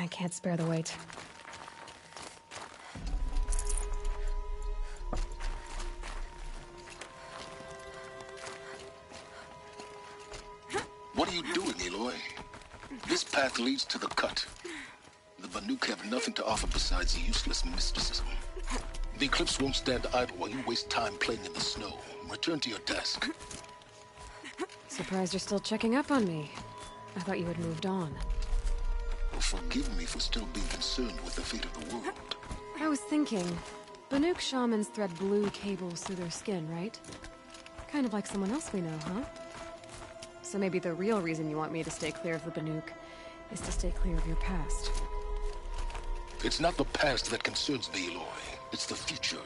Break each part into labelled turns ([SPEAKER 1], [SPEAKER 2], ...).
[SPEAKER 1] can't spare the weight.
[SPEAKER 2] What are you doing, Aloy? This path leads to the cut. The Banuk have nothing to offer besides useless mysticism. The Eclipse won't stand idle while you waste time playing in the snow. Return to your desk.
[SPEAKER 1] Surprised you're still checking up on me. I thought you had moved on.
[SPEAKER 2] Well, forgive me for still being concerned with the fate of the world.
[SPEAKER 1] I was thinking, Banuk shamans thread blue cables through their skin, right? Kind of like someone else we know, huh? So maybe the real reason you want me to stay clear of the Banuk is to stay clear of your past.
[SPEAKER 2] It's not the past that concerns me, Aloy. It's the future.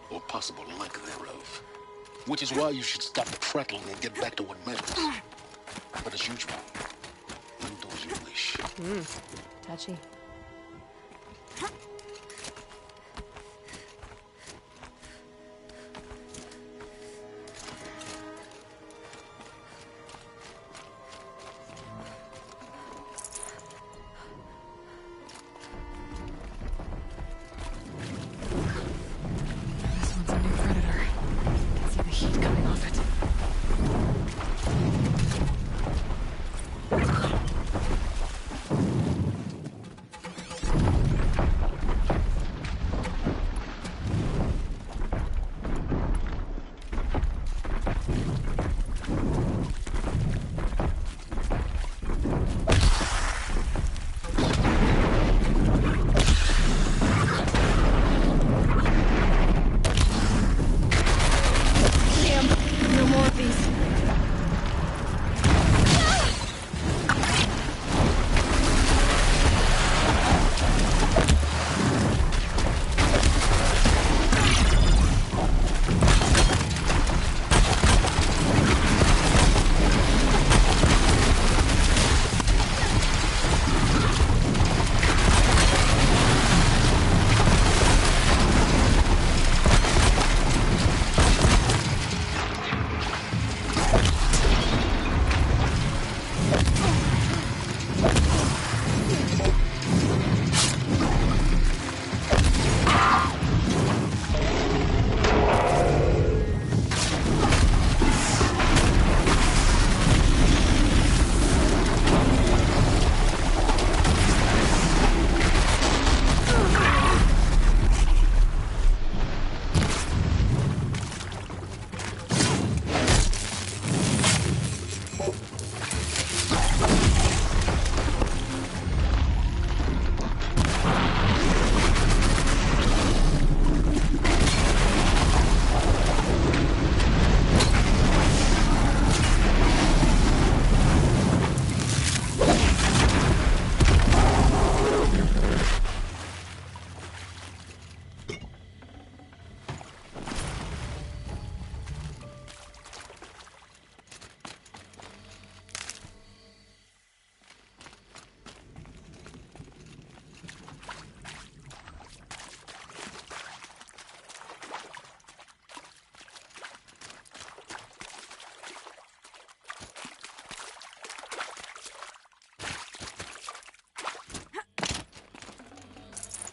[SPEAKER 2] Or possible lack thereof. Which is why you should stop prattling and get back to what matters. But as usual, you do as you wish.
[SPEAKER 1] Touchy. This one's a new predator. Can see the heat coming off it. No more of these.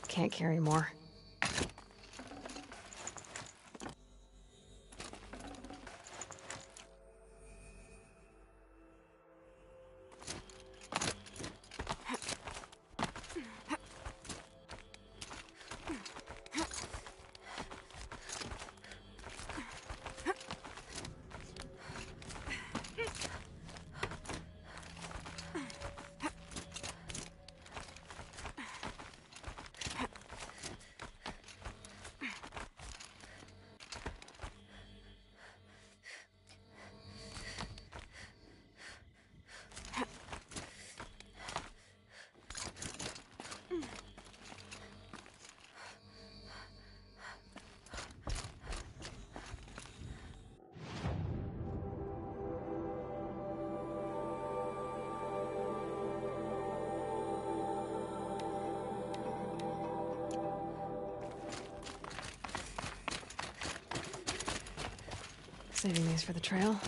[SPEAKER 1] Can't carry more. Saving these for the trail.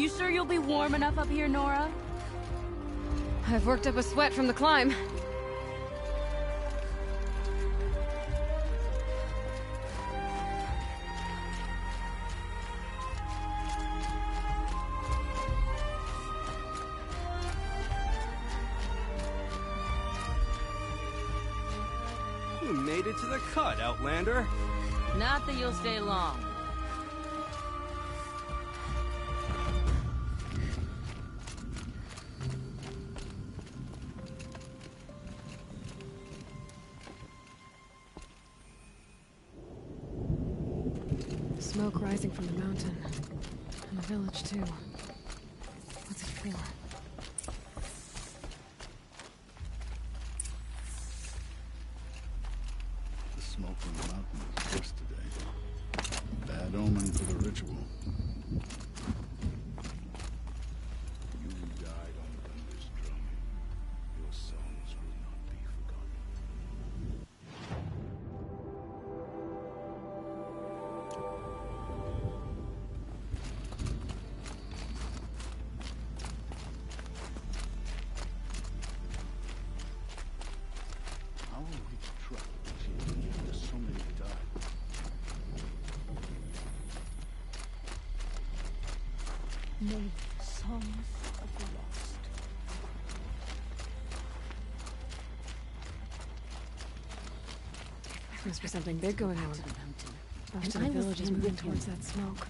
[SPEAKER 3] You sure you'll be warm enough up here, Nora?
[SPEAKER 1] I've worked up a sweat from the climb.
[SPEAKER 4] You made it to the cut, Outlander.
[SPEAKER 3] Not that you'll stay long.
[SPEAKER 1] Smoke rising from the mountain. And the village, too. What's it for?
[SPEAKER 5] The smoke from the mountain is worse today. Bad omen for the ritual. You who died on Thunder's drum, your songs will not be forgotten. How will we trust the champion after so many died?
[SPEAKER 3] Many songs of the lost.
[SPEAKER 1] There must be something big going on.
[SPEAKER 3] To the mountain.
[SPEAKER 1] Most
[SPEAKER 3] And
[SPEAKER 1] of
[SPEAKER 3] I
[SPEAKER 1] the
[SPEAKER 3] will
[SPEAKER 1] village is
[SPEAKER 3] stand
[SPEAKER 1] moving
[SPEAKER 3] with him.
[SPEAKER 1] towards that smoke.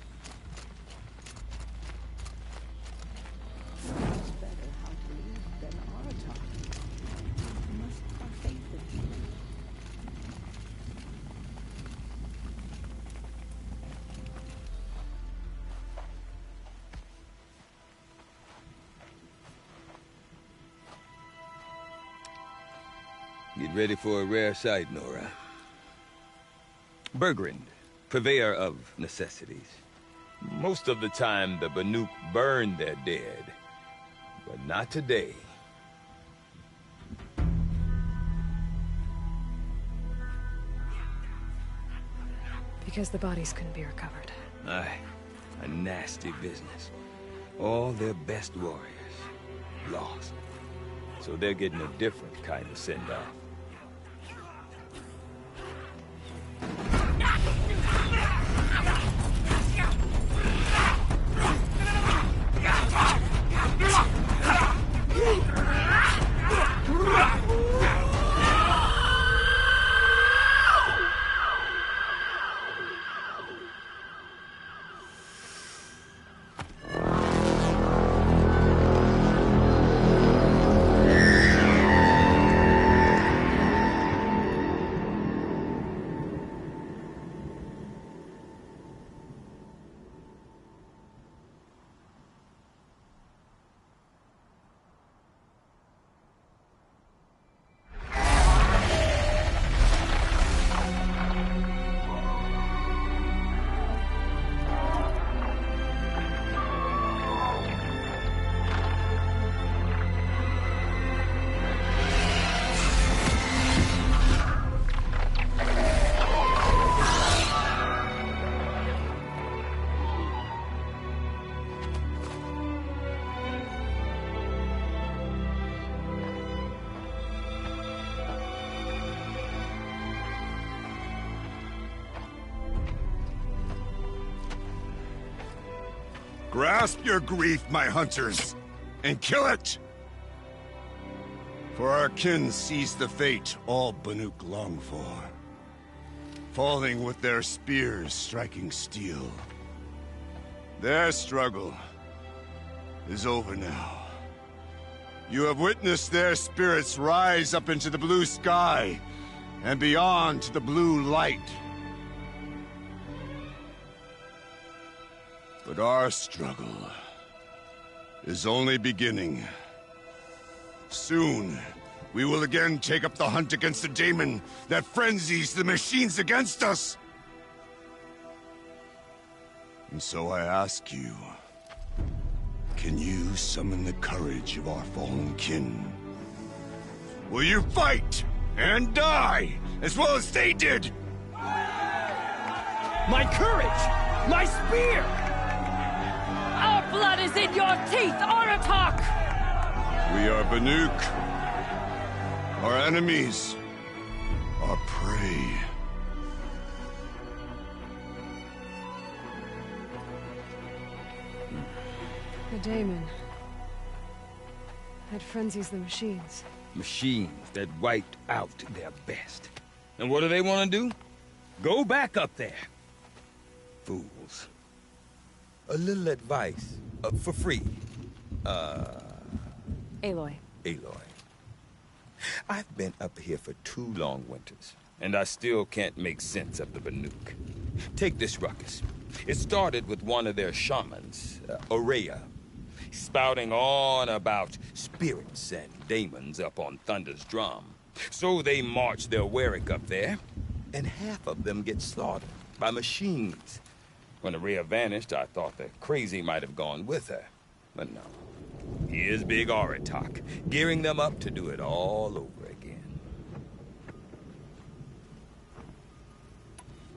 [SPEAKER 3] Knows better how to lead than Aratak. You must have faith in him.
[SPEAKER 6] Get ready for a rare sight, Nora. Bergrand, purveyor of necessities. Most of the time, the Banuk burn their dead. But not today.
[SPEAKER 1] Because the bodies couldn't be recovered.
[SPEAKER 6] Aye, a nasty business. All their best warriors lost. So they're getting a different kind of send-off.
[SPEAKER 7] Grasp your grief, my hunters, and kill it! For our kin sees the fate all Banuk long for. Falling with their spears striking steel. Their struggle is over now. You have witnessed their spirits rise up into the blue sky, and beyond to the blue light. But our struggle is only beginning. Soon, we will again take up the hunt against the daemon that frenzies the machines against us. And so I ask you, can you summon the courage of our fallen kin? Will you fight and die as well as they did?
[SPEAKER 4] My courage! My spear!
[SPEAKER 3] Our blood
[SPEAKER 8] blood is in your teeth, Aratak!
[SPEAKER 7] We are Banuk. Our enemies. Our prey.
[SPEAKER 1] The Daemon. Had frenzies the machines.
[SPEAKER 6] Machines that wiped out their best. And what do they want to do? Go back up there. Fools. A little advice, for free.
[SPEAKER 1] Aloy.
[SPEAKER 6] Aloy. I've been up here for 2 long winters, and I still can't make sense of the Banuk. Take this ruckus. It started with one of their shamans, Ourea, spouting on about spirits and demons up on Thunder's drum. So they march their Warwick up there, and half of them get slaughtered by machines. When Ourea vanished, I thought the crazy might have gone with her. But no. Here's Big Aratak, gearing them up to do it all over again.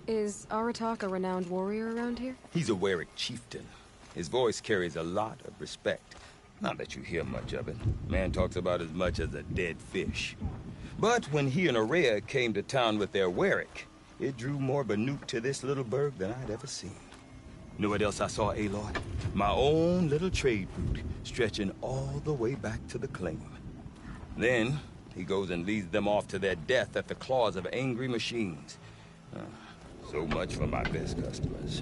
[SPEAKER 1] Is Aratak a renowned warrior around here?
[SPEAKER 6] He's a Warwick chieftain. His voice carries a lot of respect. Not that you hear much of it. Man talks about as much as a dead fish. But when he and Ourea came to town with their Warwick, it drew more Banuk to this little burg than I'd ever seen. You know what else I saw, Aloy? My own little trade route, stretching all the way back to the claim. Then, he goes and leads them off to their death at the claws of angry machines. So much for my best customers.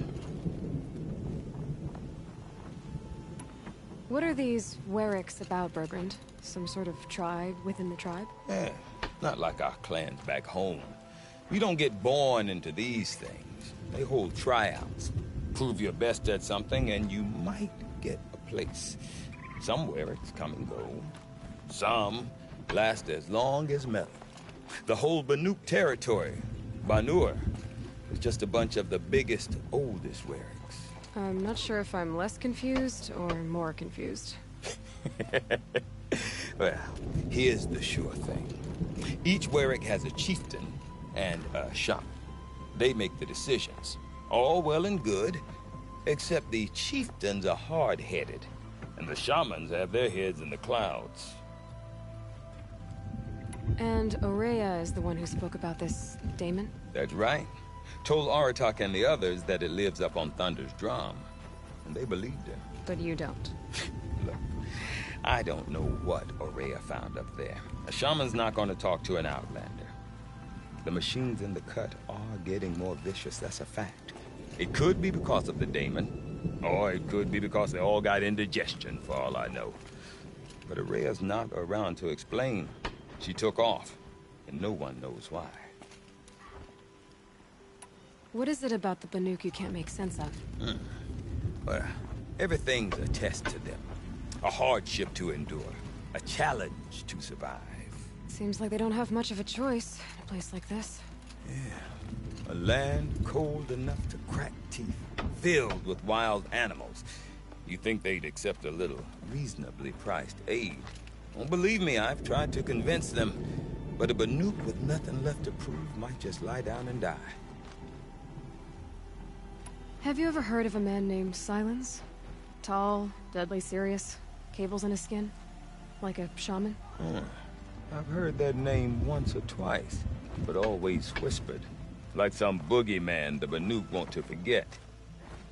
[SPEAKER 1] What are these Warwicks about, Bergrand? Some sort of tribe within the tribe?
[SPEAKER 6] Yeah, not like our clans back home. You don't get born into these things. They hold tryouts. Prove your best at something, and you might get a place. Somewhere it's come and go. Some last as long as metal. The whole Banuk territory, Banur, is just a bunch of the biggest, oldest Warwicks.
[SPEAKER 1] I'm not sure if I'm less confused or more confused.
[SPEAKER 6] Well, here's the sure thing. Each Warwick has a chieftain and a shaman. They make the decisions. All well and good, except the chieftains are hard-headed, and the shamans have their heads in the clouds.
[SPEAKER 1] And Ourea is the one who spoke about this Daemon?
[SPEAKER 6] That's right. Told Aratak and the others that it lives up on Thunder's drum, and they believed him.
[SPEAKER 1] But you don't.
[SPEAKER 6] Look, I don't know what Ourea found up there. A shaman's not going to talk to an outlander. The machines in the cut are getting more vicious, that's a fact. It could be because of the Daemon, or it could be because they all got indigestion, for all I know. But Ourea's not around to explain. She took off, and no one knows why.
[SPEAKER 1] What is it about the Banuk you can't make sense of?
[SPEAKER 6] Well, everything's a test to them. A hardship to endure. A challenge to survive.
[SPEAKER 1] Seems like they don't have much of a choice in a place like this.
[SPEAKER 6] Yeah. A land cold enough to crack teeth, filled with wild animals. You think they'd accept a little reasonably priced aid. Don't believe me, I've tried to convince them. But a Banuk with nothing left to prove might just lie down and die.
[SPEAKER 1] Have you ever heard of a man named Silence? Tall, deadly serious, cables in his skin? Like a shaman?
[SPEAKER 6] I've heard that name once or twice, but always whispered. Like some boogeyman the Banuk want to forget.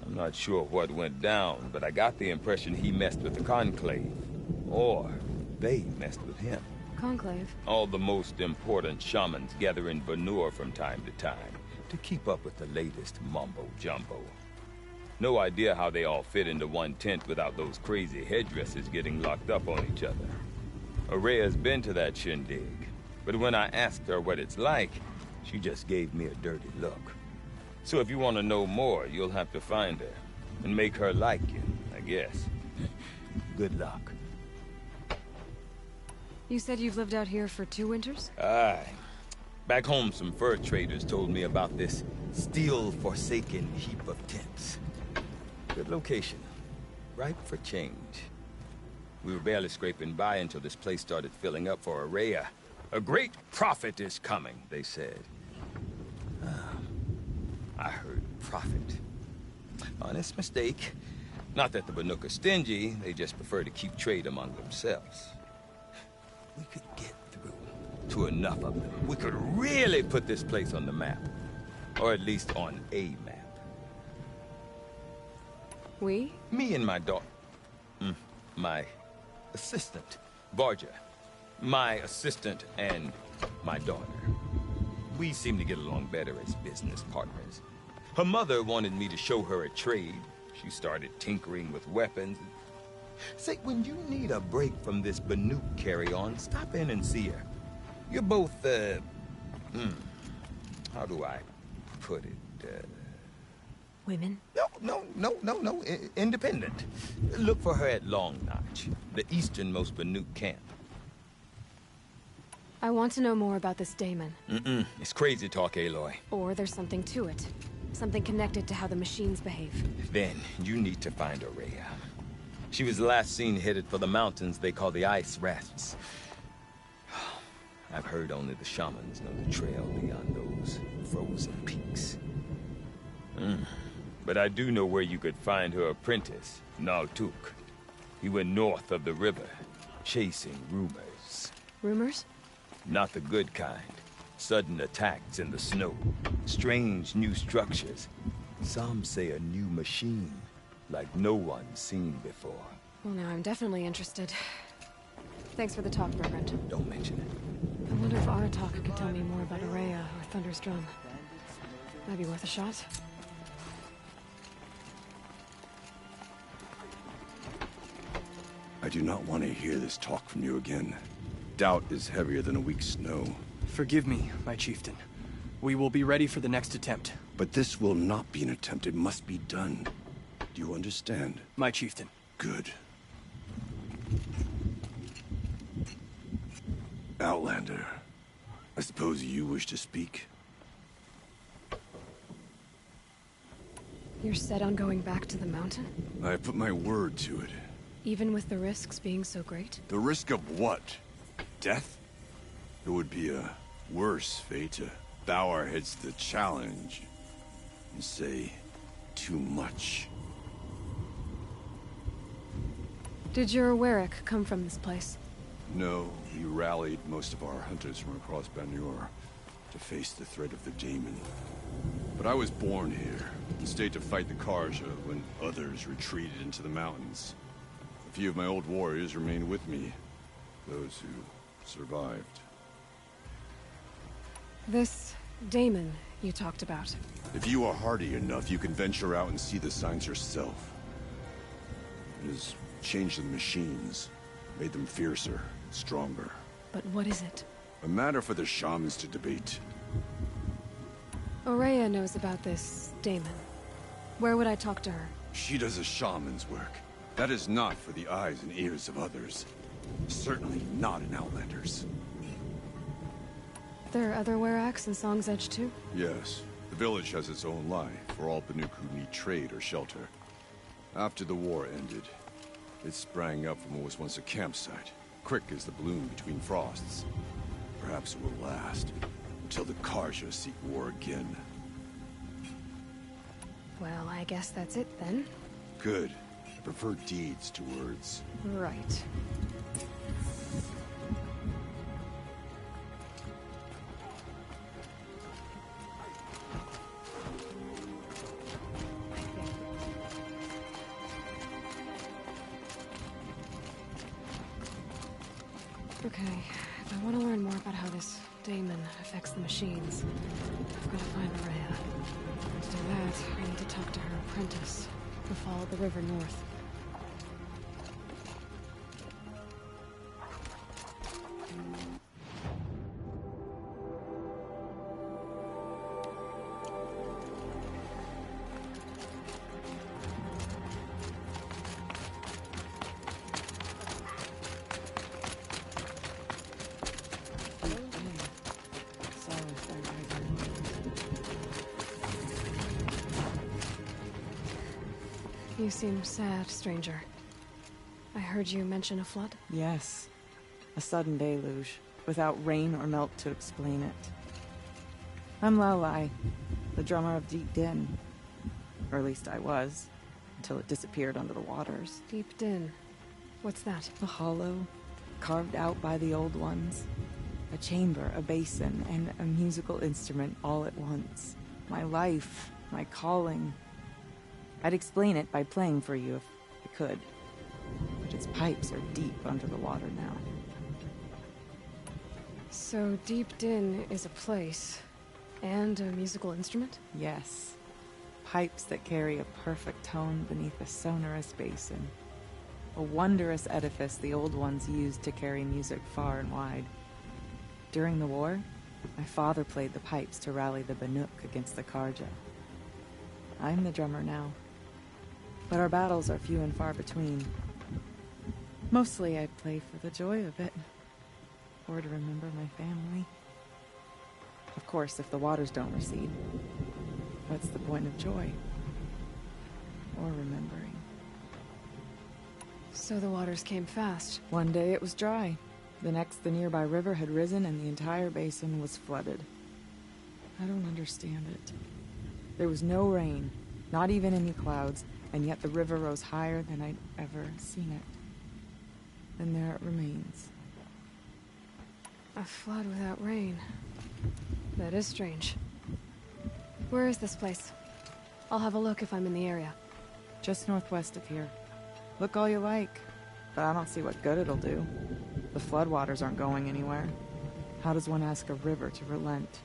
[SPEAKER 6] I'm not sure what went down, but I got the impression he messed with the Conclave. Or they messed with him.
[SPEAKER 1] Conclave?
[SPEAKER 6] All the most important shamans gather in Banur from time to time to keep up with the latest mumbo-jumbo. No idea how they all fit into one tent without those crazy headdresses getting locked up on each other. Ourea's been to that shindig, but when I asked her what it's like, she just gave me a dirty look. So if you want to know more, you'll have to find her and make her like you, I guess. Good luck.
[SPEAKER 1] You said you've lived out here for 2 winters?
[SPEAKER 6] Aye. Back home, some fur traders told me about this steel-forsaken heap of tents. Good location. Ripe for change. We were barely scraping by until this place started filling up for Ourea. A great prophet is coming, they said. I heard prophet. Honest mistake. Not that the Banuk are stingy, they just prefer to keep trade among themselves. We could get through to enough of them. We could really put this place on the map. Or at least on a map.
[SPEAKER 1] We?
[SPEAKER 6] Me and my daughter. My assistant, Barja. My assistant and my daughter. We seem to get along better as business partners. Her mother wanted me to show her a trade. She started tinkering with weapons. Say, when you need a break from this Banuk carry-on, stop in and see her. You're both, how do I put it?
[SPEAKER 1] Women?
[SPEAKER 6] No. Independent. Look for her at Long Notch, the easternmost Banuk camp.
[SPEAKER 1] I want to know more about this Daemon.
[SPEAKER 6] It's crazy talk, Aloy.
[SPEAKER 1] Or there's something to it. Something connected to how the machines behave.
[SPEAKER 6] Then, you need to find Ourea. She was last seen headed for the mountains they call the Ice Rafts. I've heard only the shamans know the trail beyond those frozen peaks. But I do know where you could find her apprentice, Naltuk. He went north of the river, chasing rumors.
[SPEAKER 1] Rumors?
[SPEAKER 6] Not the good kind. Sudden attacks in the snow. Strange new structures. Some say a new machine, like no one's seen before.
[SPEAKER 1] Well, now I'm definitely interested. Thanks for the talk, Bergrand.
[SPEAKER 6] Don't mention it.
[SPEAKER 1] I wonder if Aratak could tell me more about Ourea or Thunder's Drum. Might be worth a shot.
[SPEAKER 7] I do not want to hear this talk from you again. Doubt is heavier than a week's snow.
[SPEAKER 4] Forgive me, my chieftain. We will be ready for the next attempt.
[SPEAKER 7] But this will not be an attempt. It must be done. Do you understand?
[SPEAKER 4] My chieftain.
[SPEAKER 7] Good. Outlander, I suppose you wish to speak?
[SPEAKER 1] You're set on going back to the mountain?
[SPEAKER 7] I have put my word to it.
[SPEAKER 1] Even with the risks being so great?
[SPEAKER 7] The risk of what? Death? It would be a worse fate to bow our heads to the challenge and say too much.
[SPEAKER 1] Did your Warwick come from this place?
[SPEAKER 7] No, we rallied most of our hunters from across Banur to face the threat of the Daemon. But I was born here and stayed to fight the Karja when others retreated into the mountains. A few of my old warriors remained with me, those who survived.
[SPEAKER 1] This Daemon you talked about.
[SPEAKER 7] If you are hardy enough, you can venture out and see the signs yourself. It has changed the machines, made them fiercer, stronger.
[SPEAKER 1] But what is it?
[SPEAKER 7] A matter for the shamans to debate.
[SPEAKER 1] Ourea knows about this Daemon. Where would I talk to her?
[SPEAKER 7] She does a shaman's work. That is not for the eyes and ears of others. Certainly not an Outlander's.
[SPEAKER 1] There are other Weraks in Song's Edge too?
[SPEAKER 7] Yes. The village has its own life for all Banuk who need trade or shelter. After the war ended, it sprang up from what was once a campsite, quick as the bloom between frosts. Perhaps it will last, until the Karja seek war again.
[SPEAKER 1] Well, I guess that's it then.
[SPEAKER 7] Good. I prefer deeds to words.
[SPEAKER 1] Right. Okay, if I want to learn more about how this Daemon affects the machines, I've got to find Ourea. To do that, I need to talk to her apprentice, who followed the river north. You seem sad, stranger. I heard you mention a flood?
[SPEAKER 9] Yes. A sudden deluge, without rain or melt to explain it. I'm Laolai, the drummer of Deep Din. Or at least I was. until it disappeared under the waters.
[SPEAKER 1] Deep Din. What's that?
[SPEAKER 9] A hollow, carved out by the Old Ones. A chamber, a basin, and a musical instrument all at once. My life, my calling. I'd explain it by playing for you if I could. But its pipes are deep under the water now.
[SPEAKER 1] So Deep Din is a place, and a musical instrument?
[SPEAKER 9] Yes. Pipes that carry a perfect tone beneath a sonorous basin. A wondrous edifice the Old Ones used to carry music far and wide. During the war, my father played the pipes to rally the Banuk against the Karja. I'm the drummer now. But our battles are few and far between. Mostly I play for the joy of it. Or to remember my family. Of course, if the waters don't recede, what's the point of joy? Or remembering?
[SPEAKER 1] So the waters came fast.
[SPEAKER 9] One day it was dry. The next, the nearby river had risen and the entire basin was flooded. I don't understand it. There was no rain, not even any clouds, and yet the river rose higher than I'd ever seen it. And there it remains.
[SPEAKER 1] A flood without rain. That is strange. Where is this place? I'll have a look if I'm in the area.
[SPEAKER 9] Just northwest of here. Look all you like, but I don't see what good it'll do. The floodwaters aren't going anywhere. How does one ask a river to relent?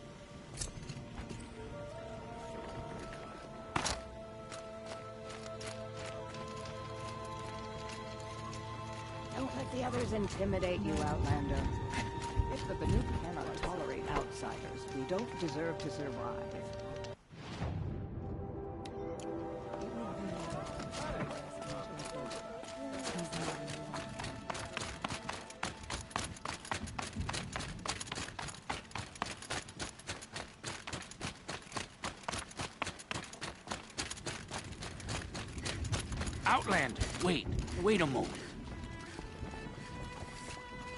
[SPEAKER 3] Don't let the others intimidate you, Outlander. If the Banuk cannot tolerate outsiders, we don't deserve to survive.
[SPEAKER 2] Outlander, wait a moment.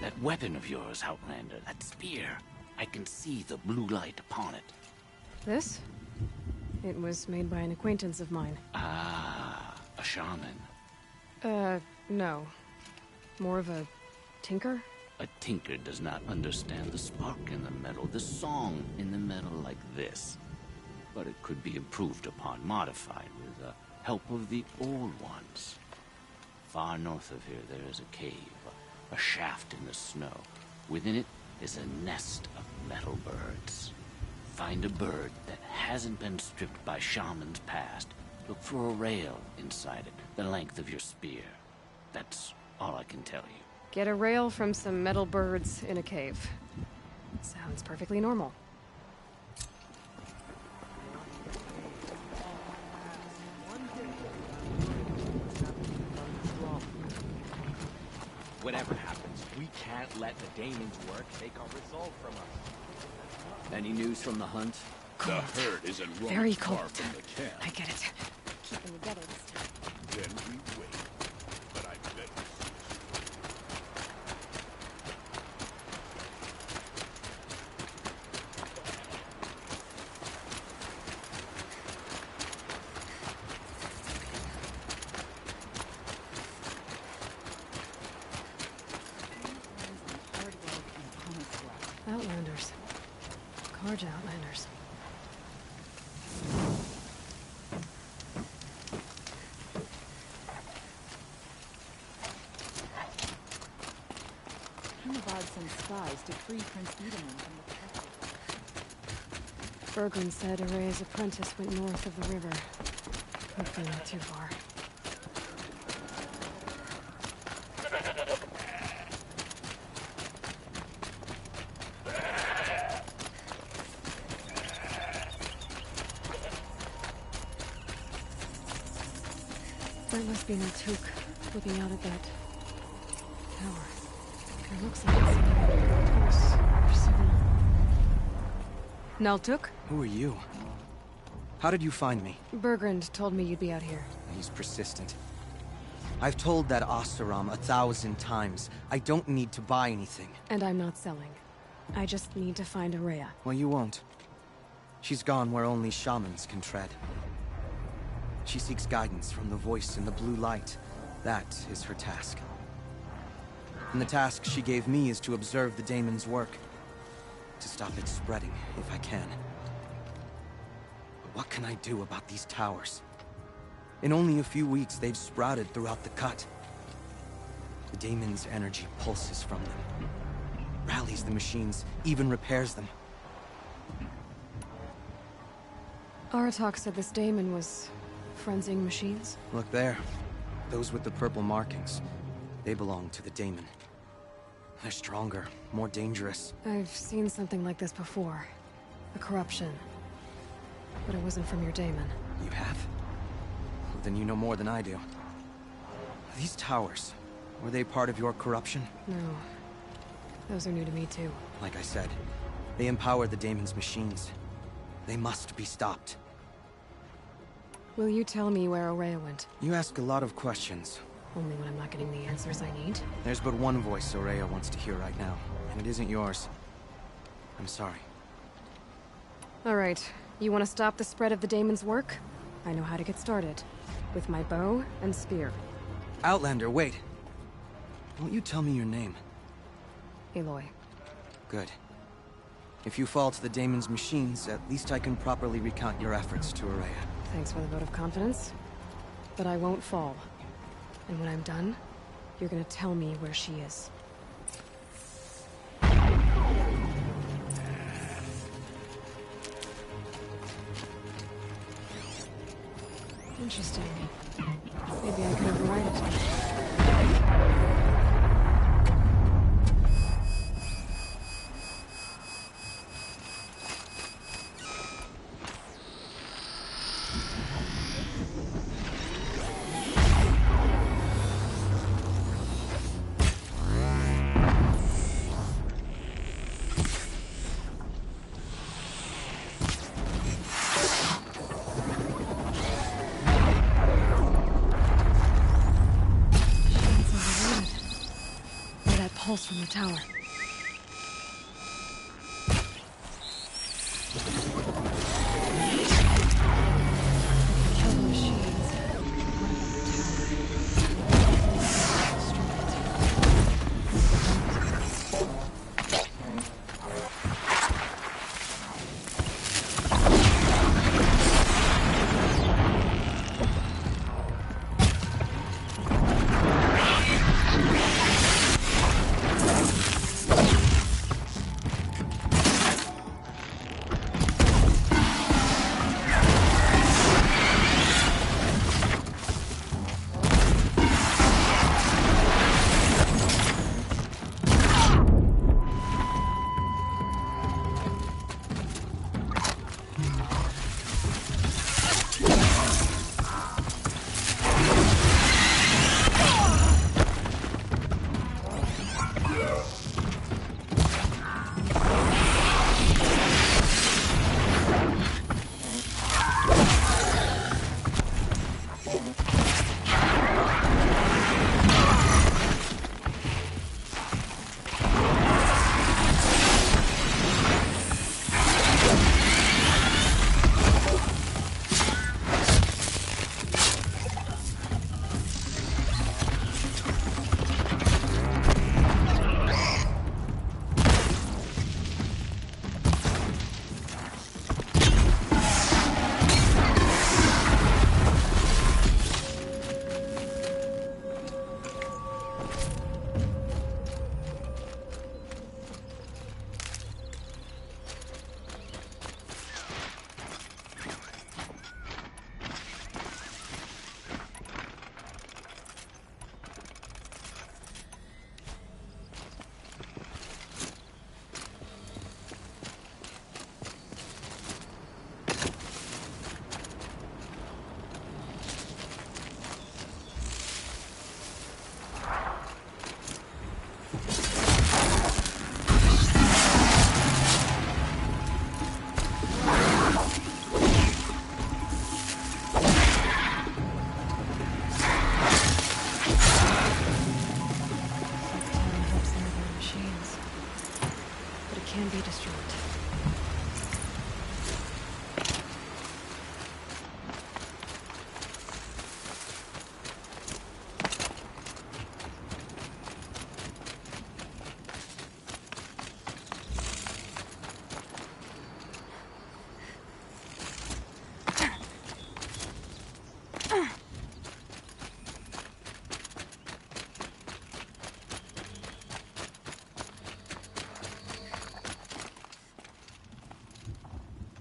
[SPEAKER 2] That weapon of yours, Outlander, that spear, I can see the blue light upon it.
[SPEAKER 1] This? It was made by an acquaintance of mine.
[SPEAKER 2] Ah, a shaman.
[SPEAKER 1] No. More of a tinker?
[SPEAKER 2] A tinker does not understand the spark in the metal, the song in the metal like this. But it could be improved upon, modified with the help of the Old Ones. Far north of here there is a cave, a shaft in the snow. Within it is a nest of metal birds. Find a bird that hasn't been stripped by shamans past. Look for a rail inside it, the length of your spear. That's all I can tell you.
[SPEAKER 1] Get a rail from some metal birds in a cave. Sounds perfectly normal.
[SPEAKER 10] Whatever happens, we can't let the Damon's work take our resolve from us. Any news from the hunt?
[SPEAKER 2] The herd isn't
[SPEAKER 1] Very
[SPEAKER 2] far
[SPEAKER 1] cold.
[SPEAKER 2] from the camp.
[SPEAKER 1] I get it. Keep them together this time.
[SPEAKER 5] Then we wait. But I bet
[SPEAKER 1] Outlanders. Karja Outlanders.
[SPEAKER 3] Himabad sent spies to free Prince Edaman from the pressure.
[SPEAKER 1] Berglund said Araya's apprentice went north of the river. Hopefully not too far. There must be Naltuk looking out at that tower. It looks like it's a horse or something. Naltuk?
[SPEAKER 11] Who are you? How did you find me?
[SPEAKER 1] Bergrand told me you'd be out here.
[SPEAKER 11] He's persistent. I've told that Oseram 1,000 times. I don't need to buy anything.
[SPEAKER 1] And I'm not selling. I just need to find Araya.
[SPEAKER 11] Well, you won't. She's gone where only shamans can tread. She seeks guidance from the voice in the blue light. That is her task. And the task she gave me is to observe the daemon's work. To stop it spreading, if I can. But what can I do about these towers? In only a few weeks, they've sprouted throughout the cut. The daemon's energy pulses from them. Rallies the machines, even repairs them.
[SPEAKER 1] Aratak said this daemon was frenzying machines?
[SPEAKER 11] Look there. Those with the purple markings. They belong to the daemon. They're stronger, more dangerous.
[SPEAKER 1] I've seen something like this before. A corruption. But it wasn't from your daemon.
[SPEAKER 11] You have? Well, then you know more than I do. These towers, were they part of your corruption?
[SPEAKER 1] No. Those are new to me too.
[SPEAKER 11] Like I said, they empower the daemon's machines. They must be stopped.
[SPEAKER 1] Will you tell me where Ourea went?
[SPEAKER 11] You ask a lot of questions.
[SPEAKER 1] Only when I'm not getting the answers I need.
[SPEAKER 11] There's but one voice Ourea wants to hear right now, and it isn't yours. I'm sorry.
[SPEAKER 1] Alright, you want to stop the spread of the daemon's work? I know how to get started. With my bow and spear.
[SPEAKER 11] Outlander, wait. Won't you tell me your name?
[SPEAKER 1] Aloy.
[SPEAKER 11] Good. If you fall to the daemon's machines, at least I can properly recount your efforts to Ourea.
[SPEAKER 1] Thanks for the vote of confidence. But I won't fall. And when I'm done, you're gonna tell me where she is. Interesting. Maybe I could override it. Pulse from the tower. Kill the machines.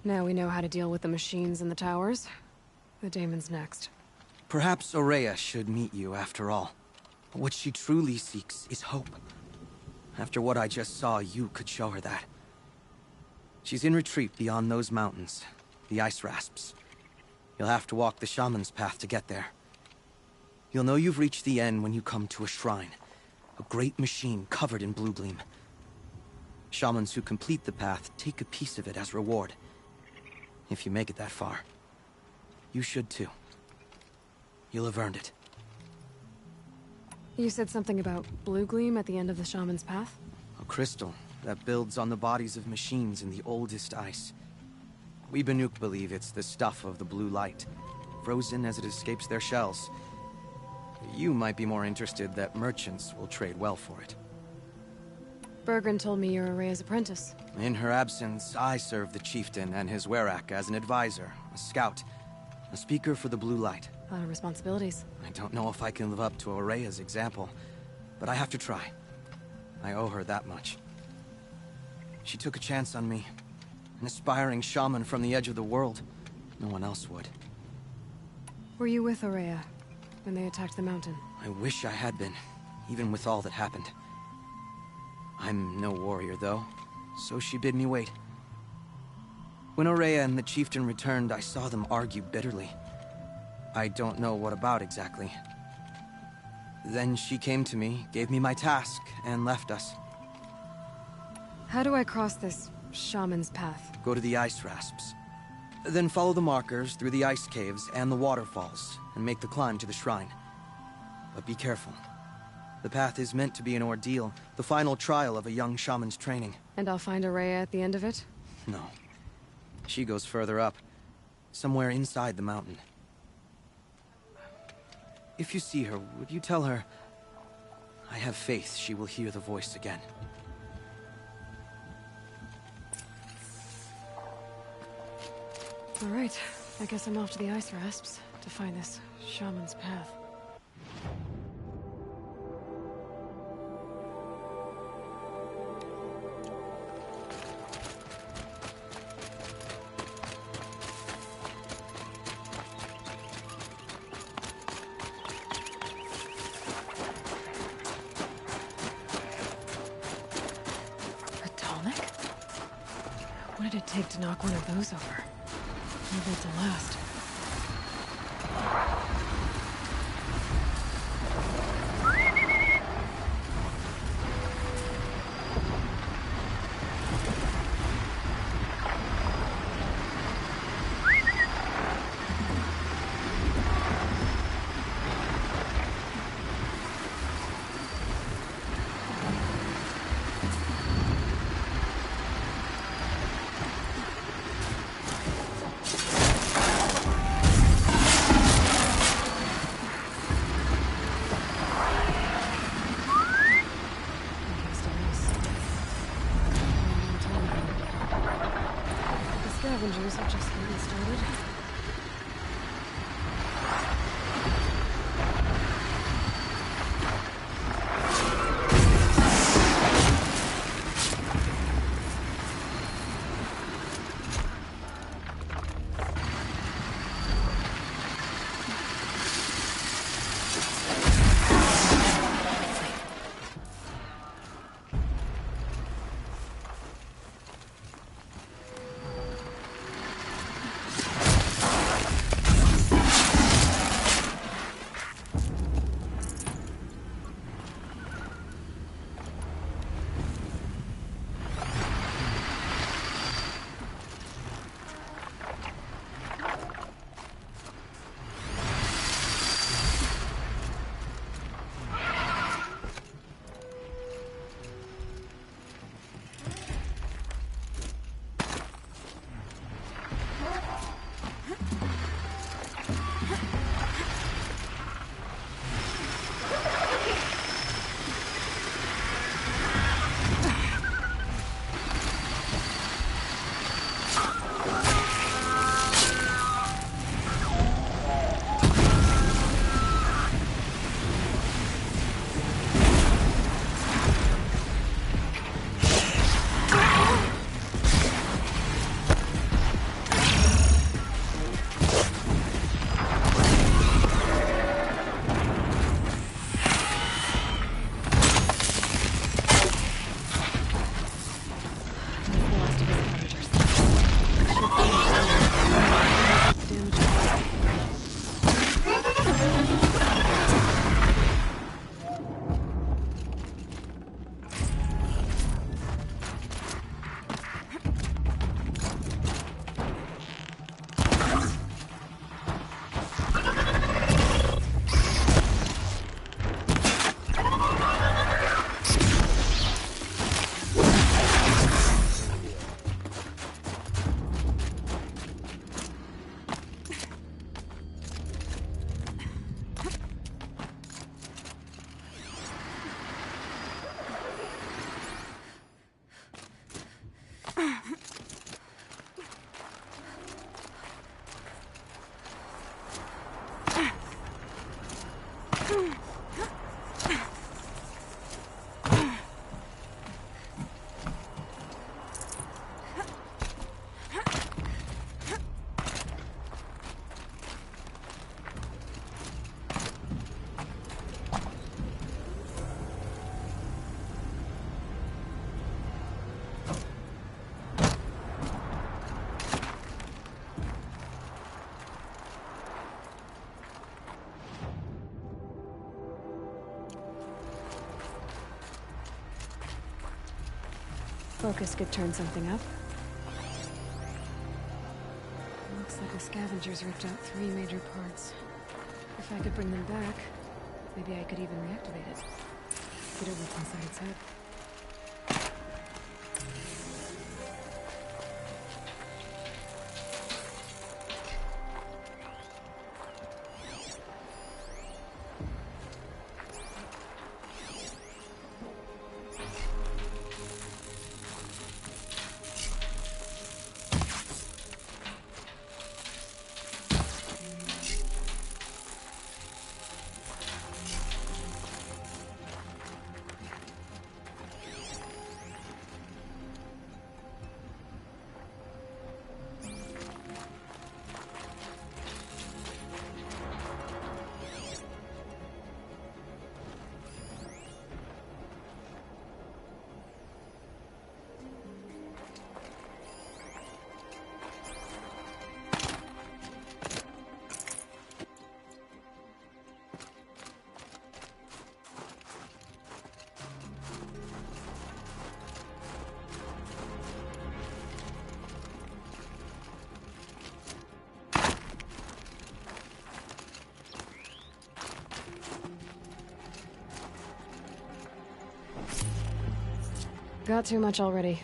[SPEAKER 1] Now we know how to deal with the machines in the towers. The daemon's next.
[SPEAKER 11] Perhaps Ourea should meet you after all. What she truly seeks is hope. After what I just saw, you could show her that. She's in retreat beyond those mountains, the Ice Rasps. You'll have to walk the Shaman's Path to get there. You'll know you've reached the end when you come to a shrine. A great machine covered in blue gleam. Shamans who complete the path take a piece of it as reward. If you make it that far. You should too. You'll have earned it.
[SPEAKER 1] You said something about blue gleam at the end of the Shaman's Path?
[SPEAKER 11] A crystal that builds on the bodies of machines in the oldest ice. We Banuk believe it's the stuff of the blue light, frozen as it escapes their shells. You might be more interested that merchants will trade well for it.
[SPEAKER 1] Bergren told me you're Ourea's apprentice.
[SPEAKER 11] In her absence, I serve the chieftain and his Werak as an advisor, a scout, a speaker for the blue light.
[SPEAKER 1] A lot of responsibilities.
[SPEAKER 11] I don't know if I can live up to Ourea's example, but I have to try. I owe her that much. She took a chance on me. An aspiring shaman from the edge of the world. No one else would.
[SPEAKER 1] Were you with Ourea when they attacked the mountain?
[SPEAKER 11] I wish I had been, even with all that happened. I'm no warrior, though, so she bid me wait. When Ourea and the chieftain returned, I saw them argue bitterly. I don't know what about exactly. Then she came to me, gave me my task, and left us.
[SPEAKER 1] How do I cross this Shaman's Path?
[SPEAKER 11] Go to the Ice Rasps. Then follow the markers through the ice caves and the waterfalls, and make the climb to the shrine. But be careful. The path is meant to be an ordeal, the final trial of a young shaman's training.
[SPEAKER 1] And I'll find Ourea at the end of it?
[SPEAKER 11] No. She goes further up, somewhere inside the mountain. If you see her, would you tell her... I have faith she will hear the voice again.
[SPEAKER 1] All right. I guess I'm off to the Ice Rasps to find this Shaman's Path. What did it take to knock one of those over? Maybe it's a last. Scavengers have just getting started. Focus could turn something up. Looks like the scavengers ripped out 3 major parts. If I could bring them back, maybe I could even reactivate it. Get it what's inside its head. Got too much already.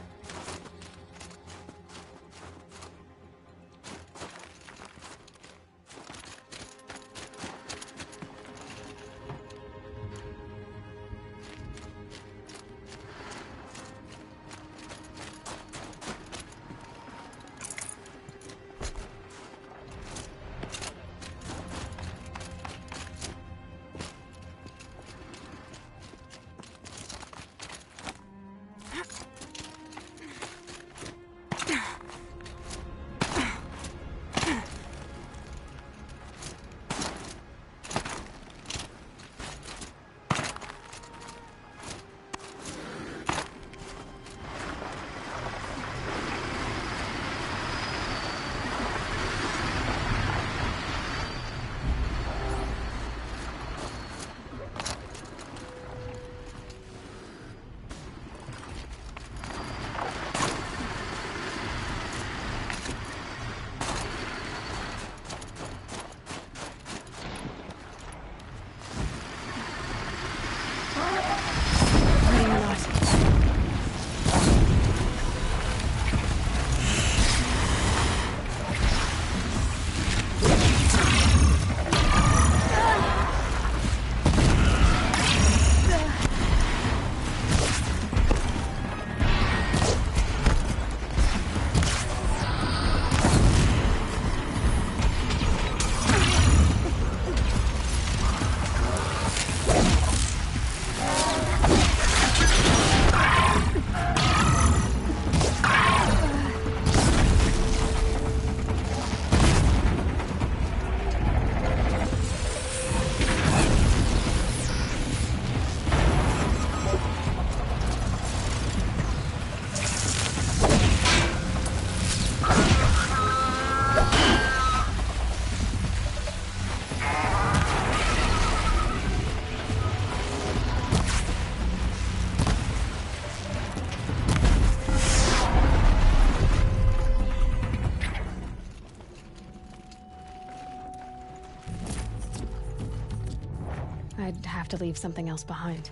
[SPEAKER 1] I'd have to leave something else behind.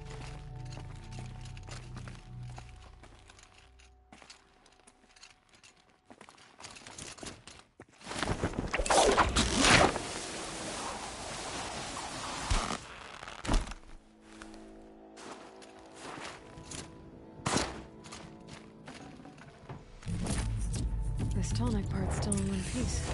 [SPEAKER 1] This tonic part's still in one piece.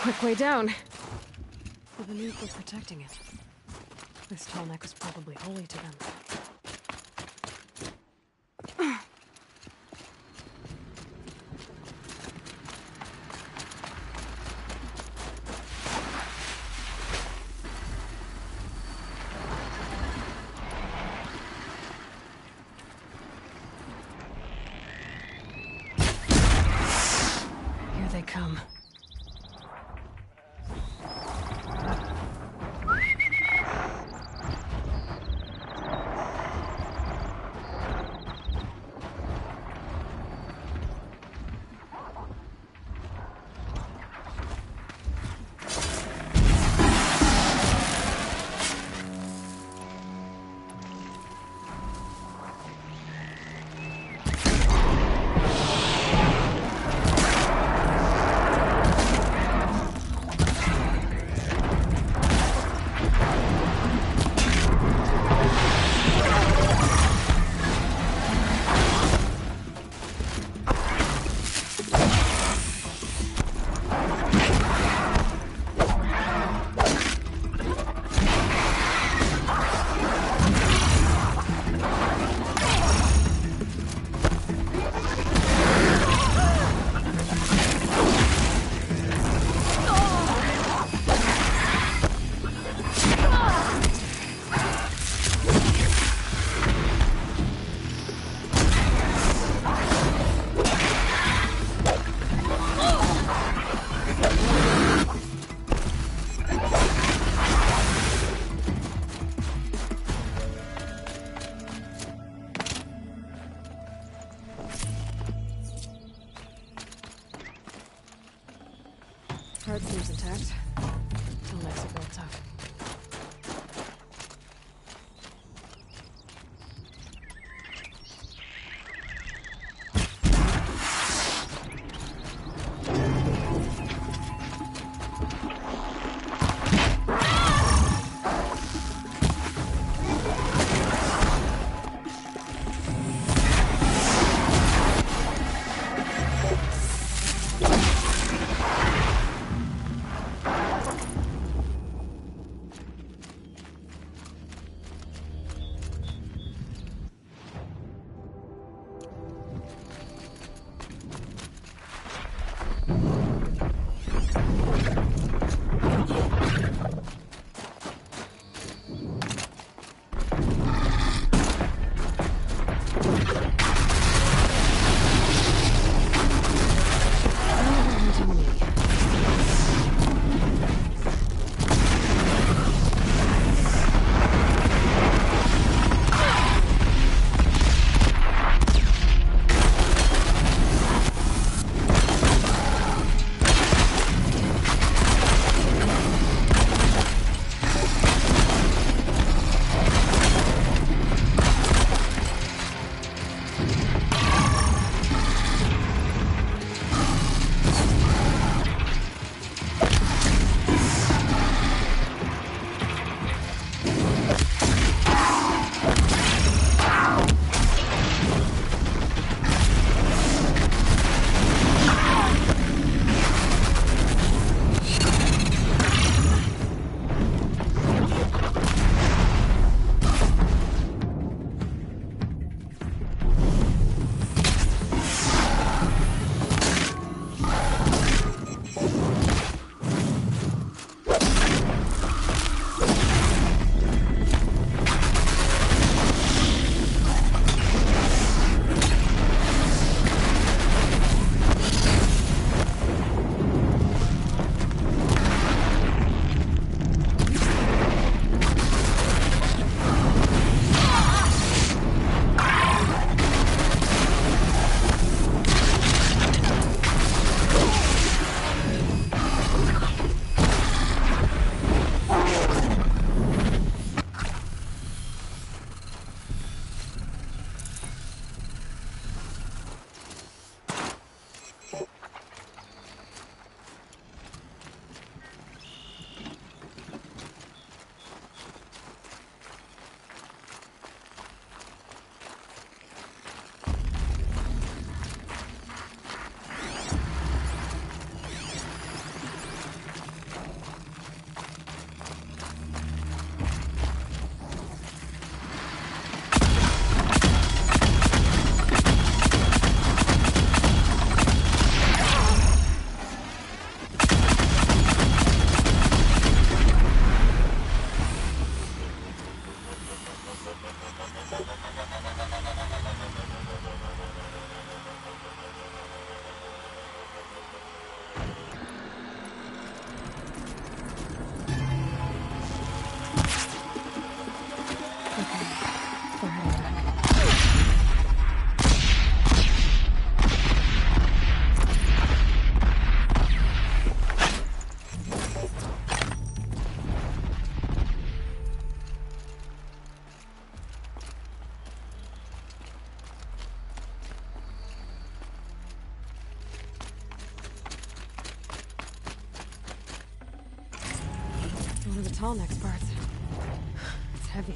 [SPEAKER 1] quick way down. The Banuk were protecting it. This tall neck was probably holy to them. Here they come. one of the tall neck parts. It's heavy.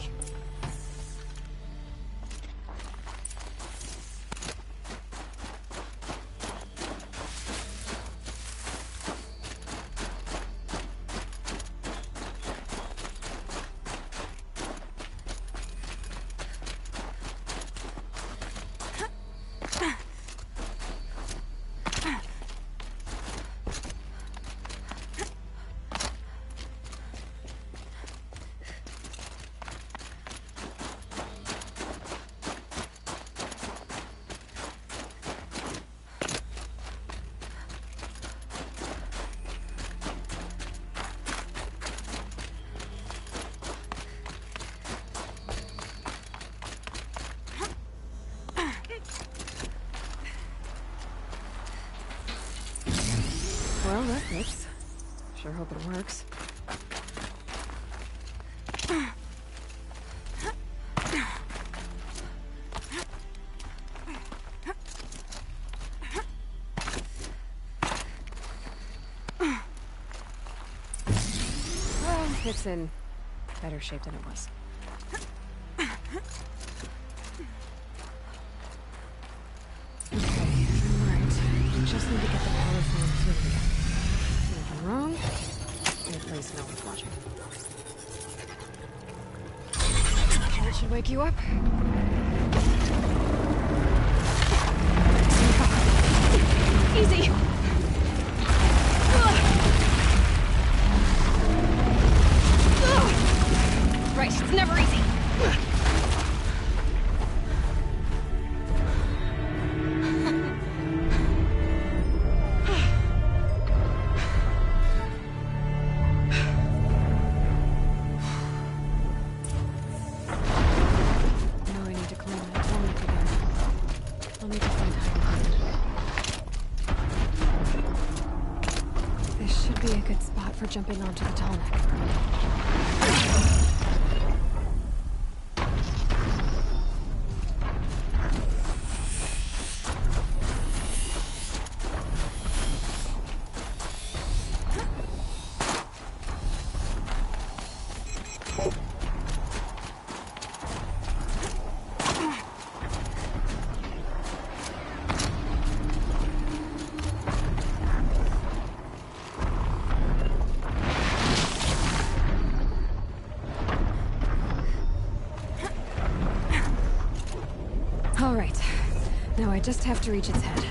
[SPEAKER 1] Well, that fits. Sure hope it works. Well, it's in better shape than it was. Okay, alright. Just need to get the power flowing through again. Nothing wrong. In a place no one's watching. That should wake you up. Easy! Right, it's never easy. Jumping onto the tall neck. All right. Now I just have to reach its head.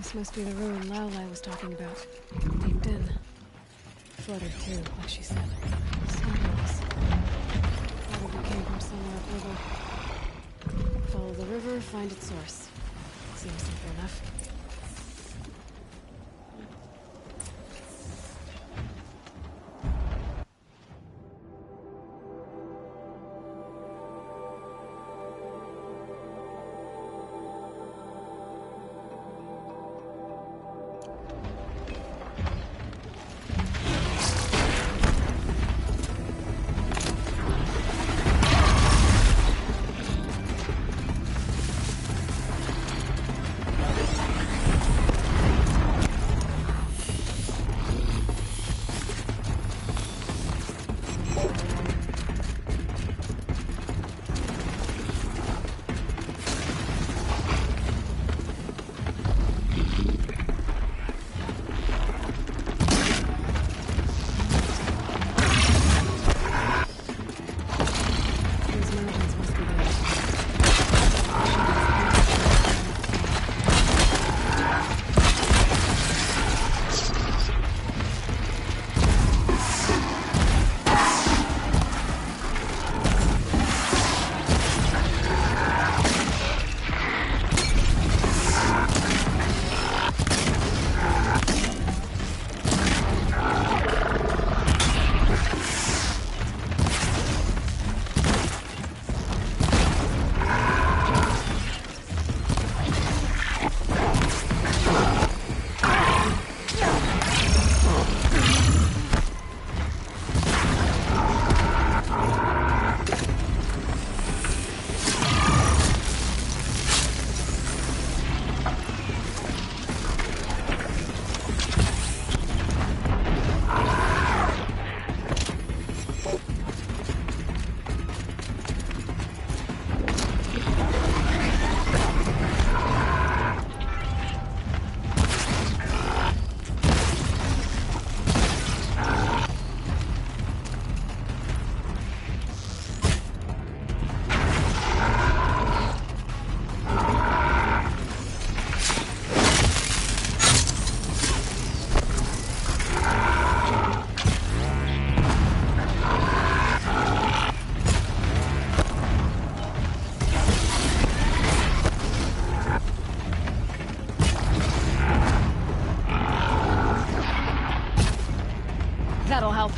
[SPEAKER 1] This must be the ruin Lao Lai was talking about. Deep in. Flooded too, like she said. Snowballs. Probably came from somewhere upriver. Follow the river, find its source. Seems simple enough. That'll help.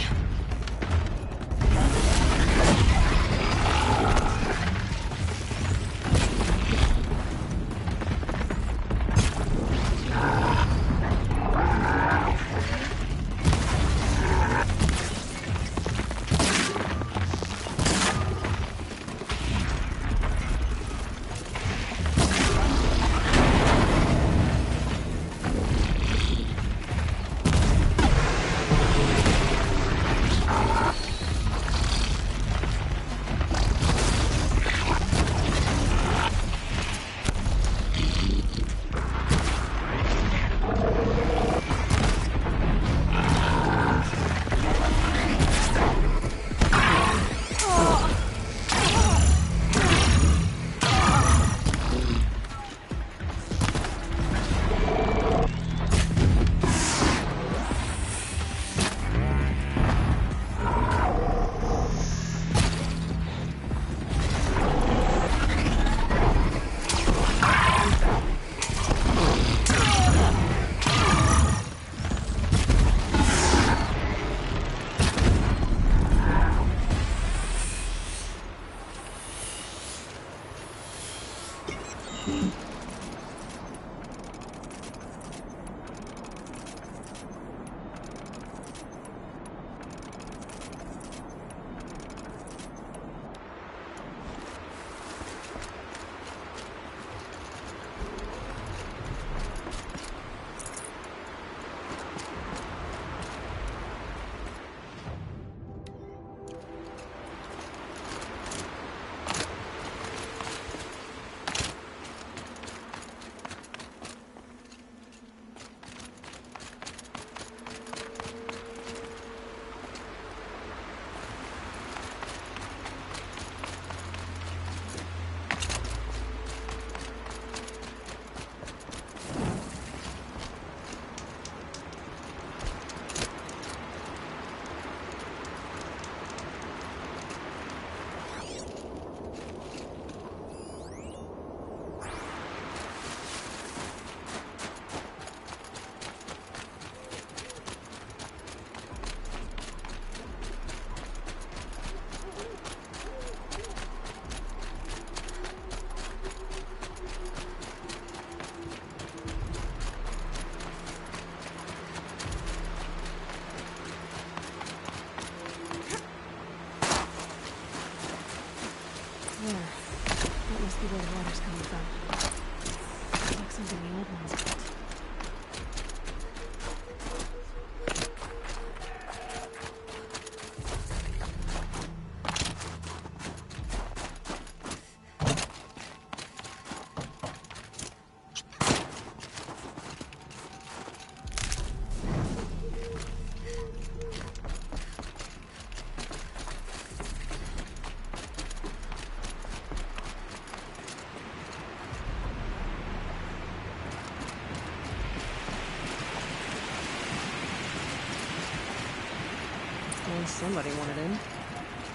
[SPEAKER 1] Well, somebody wanted in.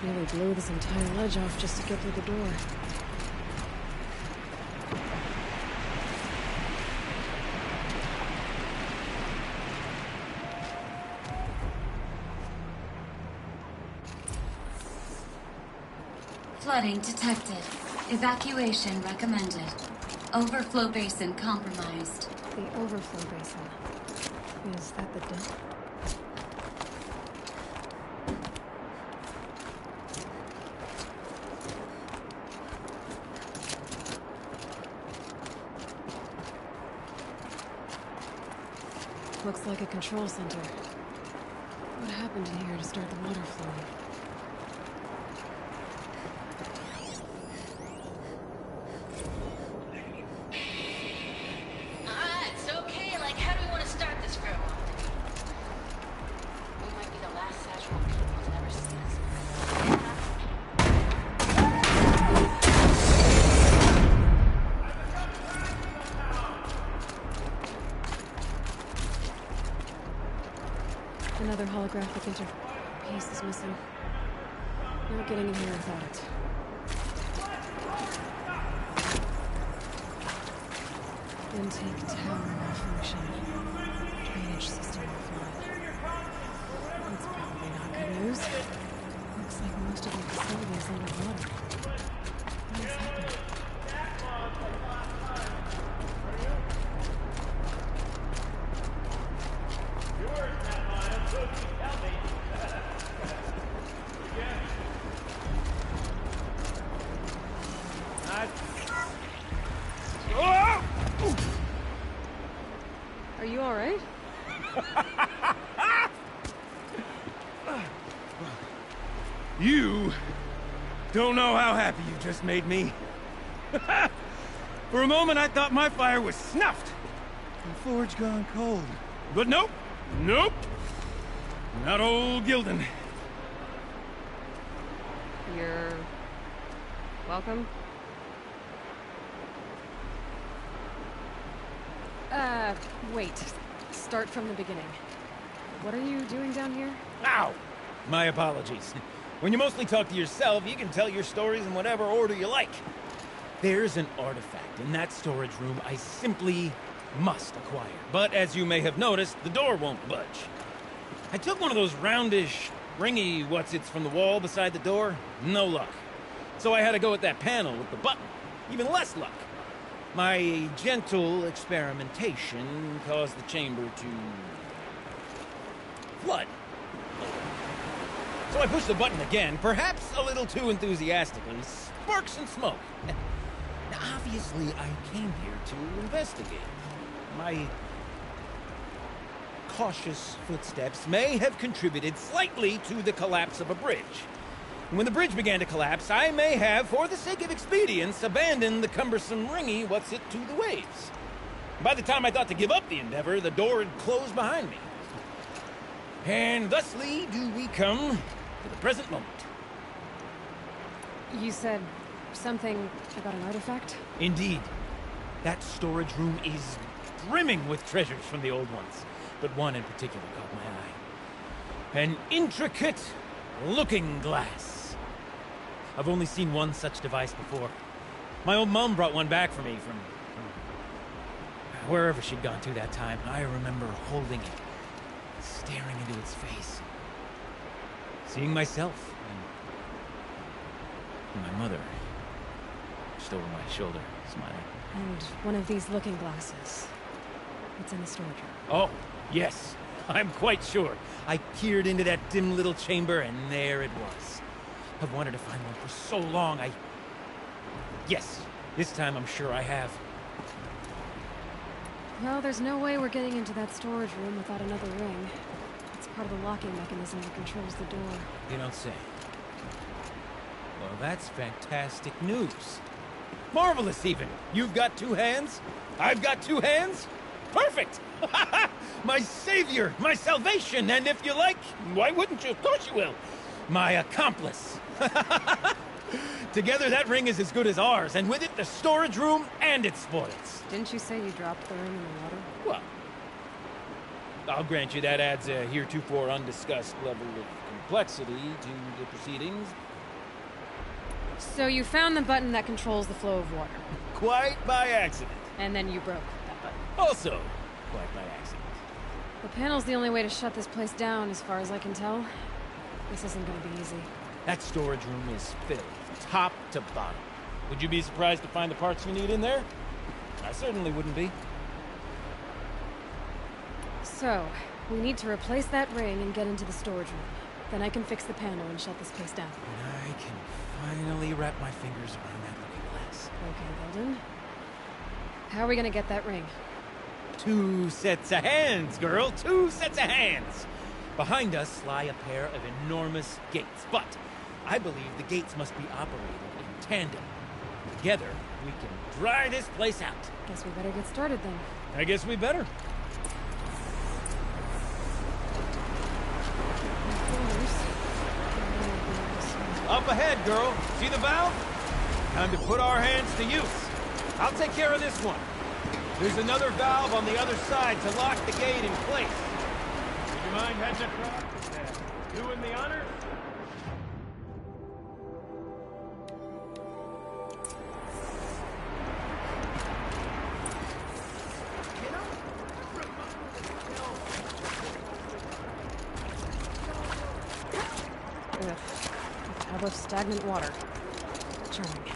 [SPEAKER 1] Nearly blew this entire ledge off just to get through the door.
[SPEAKER 12] Flooding detected. Evacuation recommended. Overflow basin compromised.
[SPEAKER 1] The overflow basin. Is that the dump? Looks like a control center. What happened in here to start the water flowing?
[SPEAKER 12] It's okay. Like, how do we want to start this, Grandma? We might be the last Saturn people to ever see us.
[SPEAKER 1] Another holographic interface is missing. Not getting in here without it. Intake tower malfunction. Drainage system offline. That's probably not good news. Looks like most of the facility is underwater. What is happening? Are you alright?
[SPEAKER 13] You don't know how happy you just made me. For a moment, I thought my fire was snuffed. The forge gone cold. But nope. Nope. Not old Gildan.
[SPEAKER 1] You're... welcome? Wait. Start from the beginning. What are you doing down here?
[SPEAKER 13] Ow! My apologies. When you mostly talk to yourself, you can tell your stories in whatever order you like. There's an artifact in that storage room I simply must acquire. But as you may have noticed, the door won't budge. I took one of those roundish, ringy what's-its from the wall beside the door. No luck. So I had to go with that panel with the button. Even less luck. My gentle experimentation caused the chamber to flood. So I pushed the button again, perhaps a little too enthusiastically. Sparks and smoke. Now, obviously, I came here to investigate. My cautious footsteps may have contributed slightly to the collapse of a bridge. When the bridge began to collapse, I may have, for the sake of expedience, abandoned the cumbersome ringy what's-it to the waves. By the time I thought to give up the endeavor, the door had closed behind me. And thusly do we come to the present moment.
[SPEAKER 1] You said something about an artifact?
[SPEAKER 13] Indeed. That storage room is brimming with treasures from the old ones, but one in particular caught my eye. An intricate looking glass. I've only seen one such device before. My old mom brought one back for me from wherever she'd gone to that time. I remember holding it, staring into its face, seeing myself, and my mother just over my shoulder, smiling.
[SPEAKER 1] And one of these looking glasses. It's in the storage room.
[SPEAKER 13] Oh, yes. I'm quite sure. I peered into that dim little chamber, and there it was. I've wanted to find one for so long, Yes, this time I'm sure I have.
[SPEAKER 1] Well, there's no way we're getting into that storage room without another ring. It's part of the locking mechanism that controls the door.
[SPEAKER 13] You don't say. Well, that's fantastic news. Marvelous, even. You've got two hands. I've got two hands. Perfect! My savior, my salvation, and if you like, why wouldn't you? Of course you will. My accomplice. Together, that ring is as good as ours, and with it, the storage room and its spoils.
[SPEAKER 1] Didn't you say you dropped the ring in the water?
[SPEAKER 13] Well, I'll grant you that adds a heretofore undiscussed level of complexity to the proceedings.
[SPEAKER 1] So you found the button that controls the flow of water.
[SPEAKER 13] Quite by accident.
[SPEAKER 1] And then you broke that button.
[SPEAKER 13] Also, quite by accident.
[SPEAKER 1] The panel's the only way to shut this place down, as far as I can tell. This isn't gonna be easy.
[SPEAKER 13] That storage room is filled, top to bottom. Would you be surprised to find the parts you need in there? I certainly wouldn't be.
[SPEAKER 1] So, we need to replace that ring and get into the storage room. Then I can fix the panel and shut this place down.
[SPEAKER 13] And I can finally wrap my fingers around that looking glass.
[SPEAKER 1] Okay, Weldon. How are we gonna get that ring?
[SPEAKER 13] 2 sets of hands, girl! 2 sets of hands! Behind us lie a pair of enormous gates, but I believe the gates must be operated in tandem. Together, we can dry this place out.
[SPEAKER 1] Guess we better get started then.
[SPEAKER 13] I guess we better. Up ahead, girl. See the valve? Time to put our hands to use. I'll take care of this one. There's another valve on the other side to lock the gate in place. Would you mind heading across? Doing the honors?
[SPEAKER 1] Tub of stagnant water. Charming.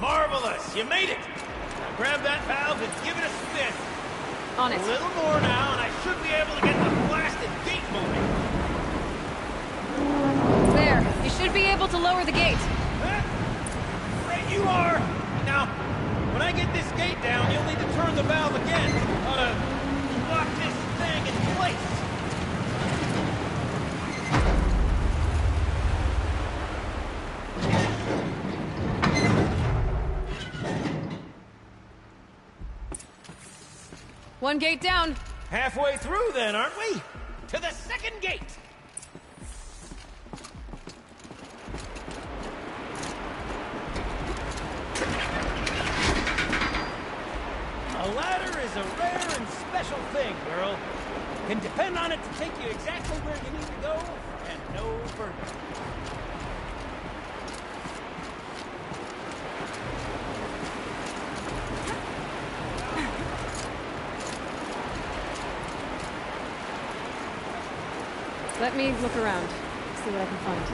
[SPEAKER 13] Marvelous! You made it! Now grab that valve and give it a spin.
[SPEAKER 1] On it.
[SPEAKER 13] A little more now, and I should be able to get the blasted gate moving.
[SPEAKER 1] There. You should be able to lower the gate.
[SPEAKER 13] Right you are! Now, when I get this gate down, you'll need to turn the valve again. Ought to lock this thing in place.
[SPEAKER 1] One gate down.
[SPEAKER 13] Halfway through then, aren't we? To the second gate! A ladder is a rare and special thing, girl. Can depend on it to take you exactly where you need to go, and no further.
[SPEAKER 1] Let me look around, see what I can find.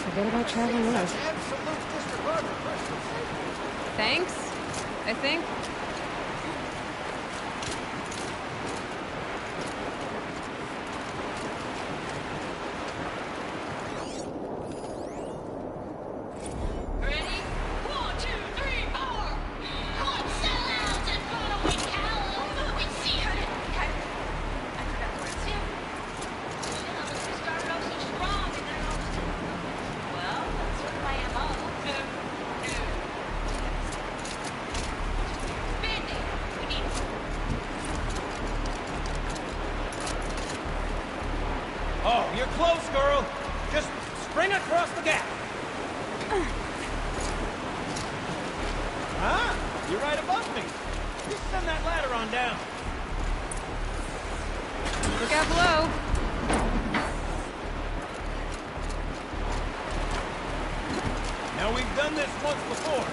[SPEAKER 1] Forget about traveling north. Thanks, I think.
[SPEAKER 13] Oh, you're close, girl. Just spring across the gap. Huh? You're right above me. Just send that ladder on down.
[SPEAKER 1] Look out below.
[SPEAKER 13] Now, we've done this once before.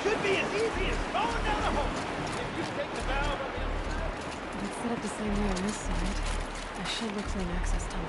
[SPEAKER 13] Should be as easy as falling down the hole. If you take the valve on the other side.
[SPEAKER 1] Let's set up the same way on this side. I should look for an access tunnel.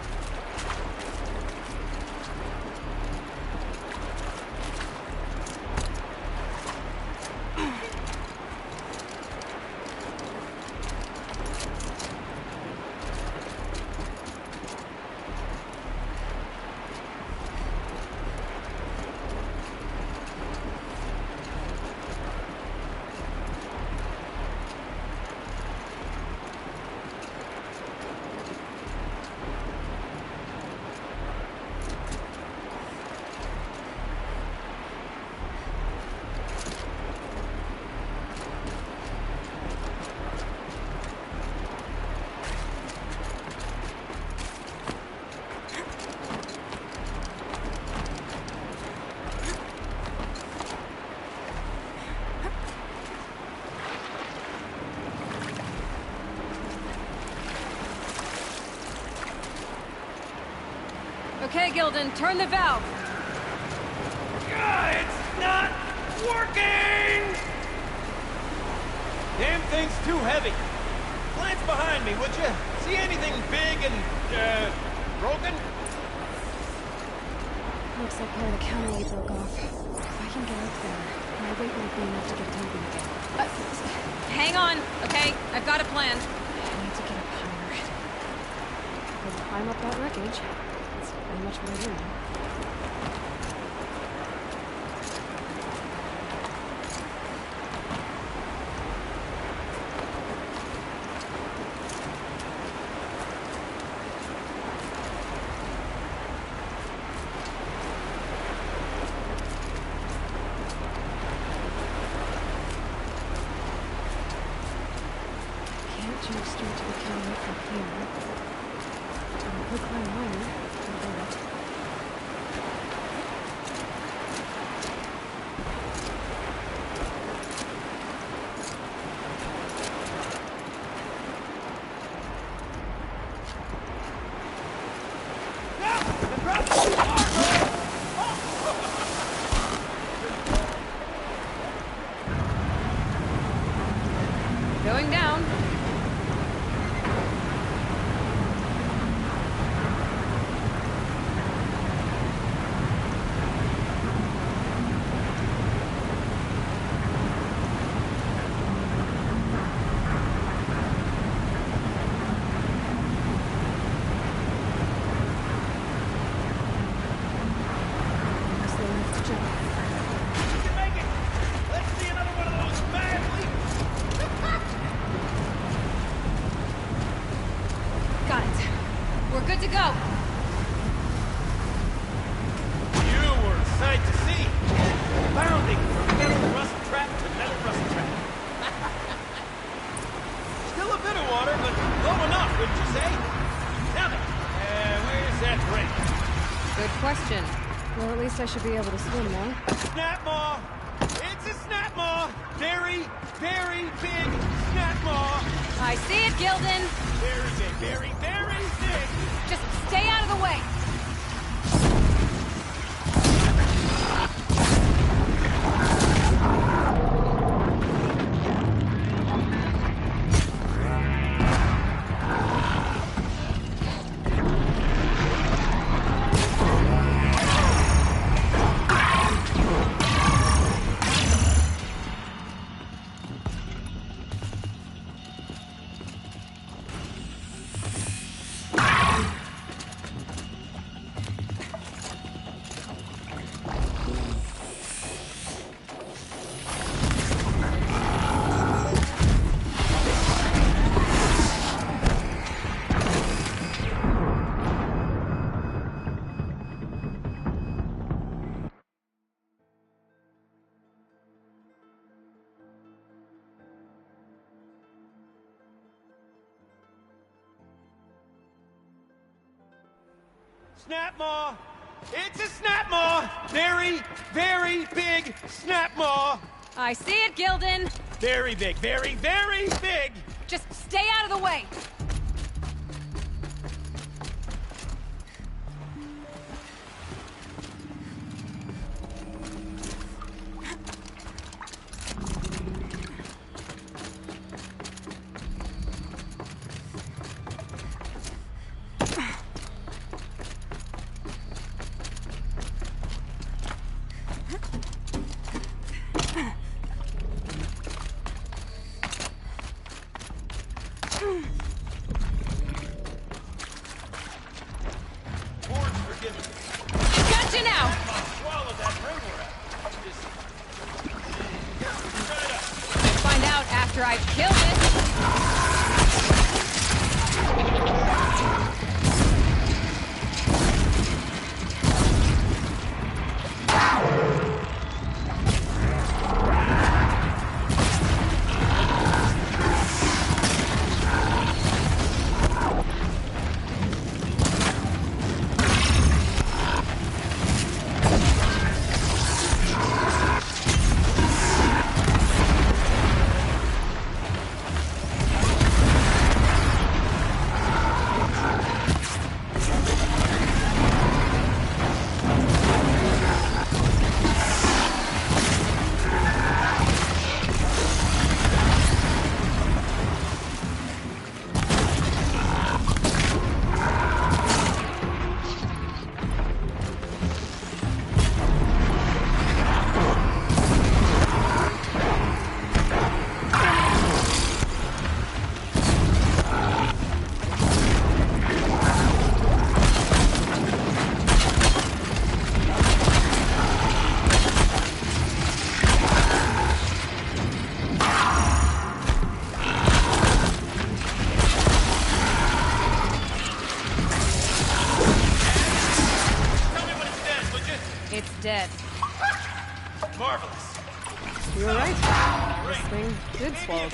[SPEAKER 1] Okay, Gildan, turn the valve.
[SPEAKER 13] It's not working! Damn thing's too heavy. Glance behind me, would you? See anything big and, broken?
[SPEAKER 1] Looks like part of the counterweight broke off. If I can get up there, my weight won't be enough to get it moving again. Hang on, okay? I've got a plan. I need to get up higher. I'll climb up that wreckage. That's pretty much what I do now. Jump straight to the counter from here. I could climb higher. I'll do it. Going down. Good to go.
[SPEAKER 13] You were a sight to see. Bounding from metal rust trap to metal rust trap. Still a bit of water, but low enough, wouldn't you say? Now then, where's that break?
[SPEAKER 1] Good question. Well, at least I should be able to swim now.
[SPEAKER 13] Snap maw! It's a snap maw! Very, very big snap maw!
[SPEAKER 1] I see it, Gildan!
[SPEAKER 13] Very big, very, very big!
[SPEAKER 1] Just stay out of the way!
[SPEAKER 13] Snap maw! It's a snap maw! Very, very big snap maw!
[SPEAKER 1] I see it, Gildan!
[SPEAKER 13] Very big, very, very big!
[SPEAKER 1] Just stay out of the way! Gotcha now! Find out after I've killed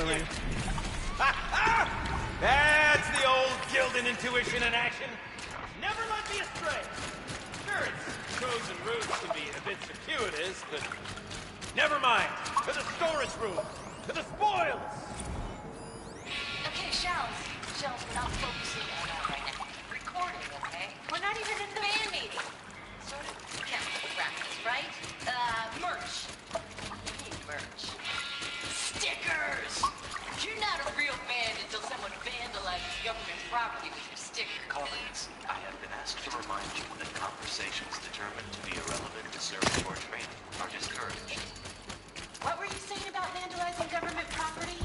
[SPEAKER 1] handling.
[SPEAKER 13] That's the old Gildan intuition in action. Never led me astray. Sure, its chosen routes can be a bit circuitous, but never mind. To the storage room. To the spoils.
[SPEAKER 12] Okay, Shells. Shells, we're not focusing on that right now. Recording, okay? We're not even in the band meeting. Sort of chemical practice, right? Merch. We need merch. Stickers! You're not a real band until someone vandalizes government property with your sticker.
[SPEAKER 14] Colleagues, I have been asked to remind you that conversations determined to be irrelevant to service or training are discouraged.
[SPEAKER 12] What were you saying about vandalizing government property?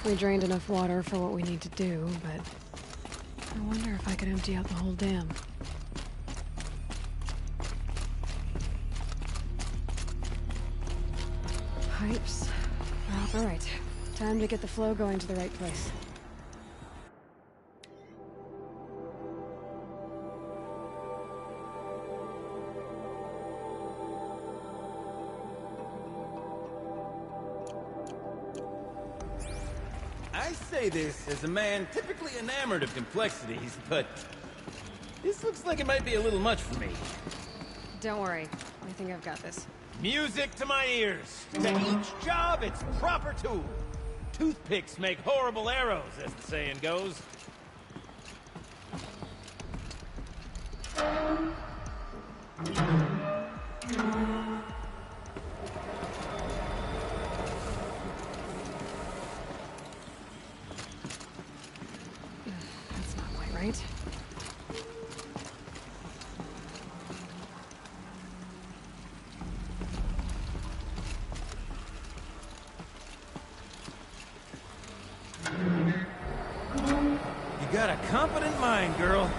[SPEAKER 1] We drained enough water for what we need to do, but I wonder if I could empty out the whole dam. Pipes. All right. Time to get the flow going to the right place.
[SPEAKER 13] I say this as a man typically enamored of complexities, but this looks like it might be a little much for me.
[SPEAKER 1] Don't worry. I think I've got this.
[SPEAKER 13] Music to my ears. To each job, its proper tool. Toothpicks make horrible arrows, as the saying goes.
[SPEAKER 1] That's not quite right.
[SPEAKER 13] You got a competent mind, girl.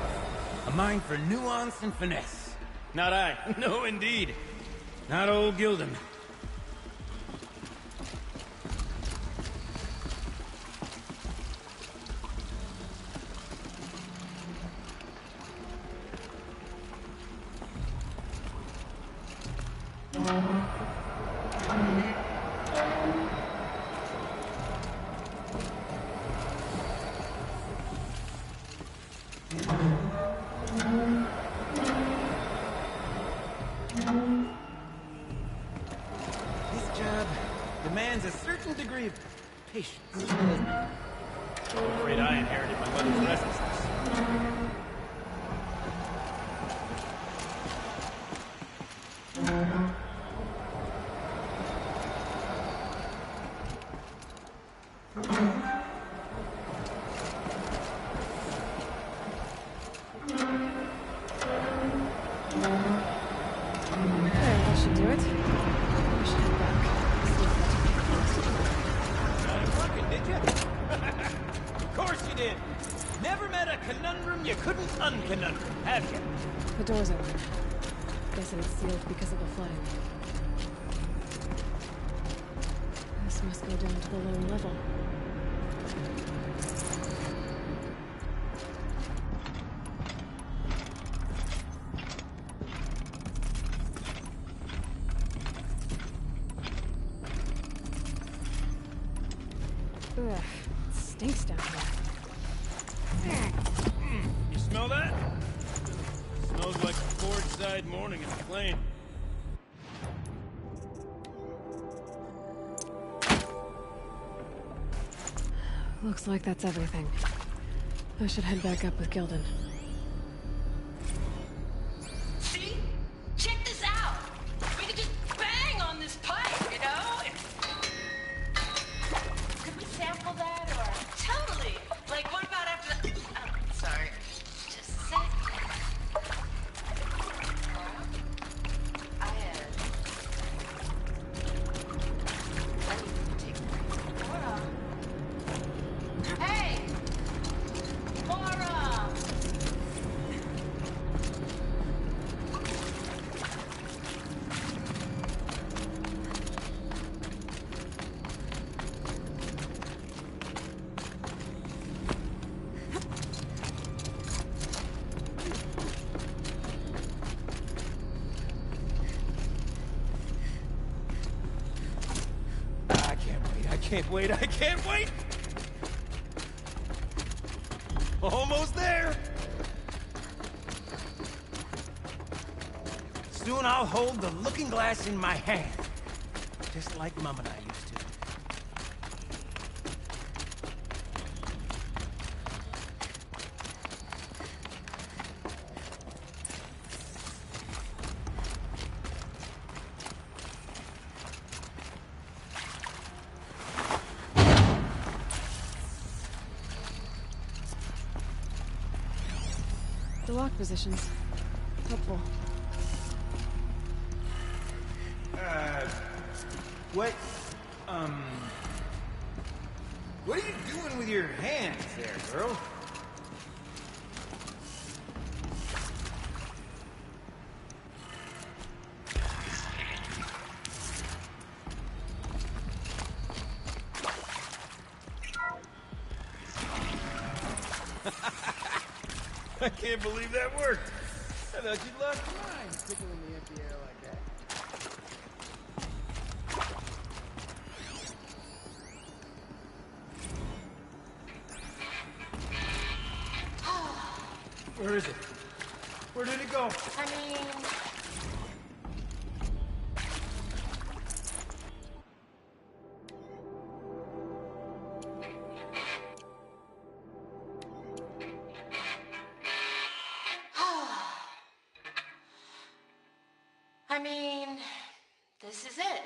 [SPEAKER 13] A mind for nuance and finesse. Not I. No, indeed. Not old Gildan. This job demands a certain degree of patience. I'm afraid I inherited my mother's restlessness.
[SPEAKER 1] There, that should do it. I should head back. See if that's
[SPEAKER 13] Working, did you? Of course you did. Never met a conundrum you couldn't unconundrum, have you?
[SPEAKER 1] The door's open. Guessing it's sealed because of the flooding. This must go down to the lower level. Ugh, it stinks down here.
[SPEAKER 13] You smell that? Smells like a port-side morning in the plane.
[SPEAKER 1] Looks like that's everything. I should head back up with Gildan.
[SPEAKER 12] See? Check this out! We could just bang on this pipe, you know? Could we sample that, or... Totally! Like, what about after the... Oh, sorry. Just a sec. I need to take a break. Laura? Hey! Laura!
[SPEAKER 13] can't wait, I can't wait! Almost there! Soon I'll hold the looking glass in my hand. Just like Mom and I used to.
[SPEAKER 1] The lock positions. Helpful.
[SPEAKER 13] What? What are you doing with your hands there, girl? I can't believe that worked. I thought you'd lost your mind tickling the empty air like that. Where is it? Where did it go?
[SPEAKER 12] I mean... I mean, this is it.